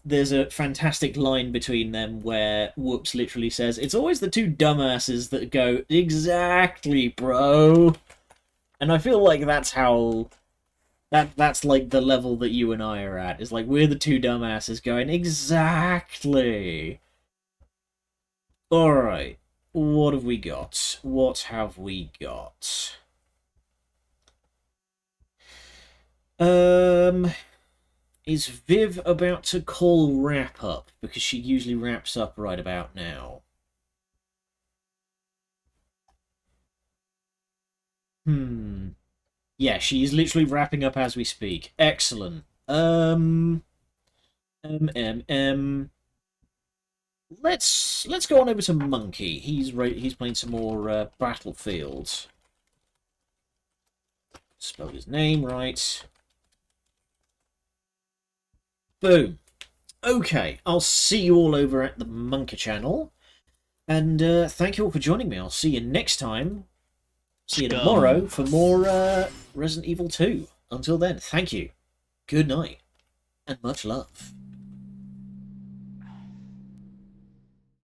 there's a fantastic line between them where Whoops literally says, "It's always the two dumbasses that go, 'Exactly, bro.'" And I feel like that's how... That's like the level that you and I are at. It's like, we're the two dumbasses going, "Exactly." Alright. What have we got? What have we got? Is Viv about to call wrap up? Because she usually wraps up right about now. Yeah, she is literally wrapping up as we speak. Excellent. Let's go on over to Monkey. He's playing some more Battlefield. Spell his name right. Boom. Okay, I'll see you all over at the Monka channel. And thank you all for joining me. I'll see you next time. See you tomorrow for more Resident Evil 2. Until then, thank you. Good night. And much love.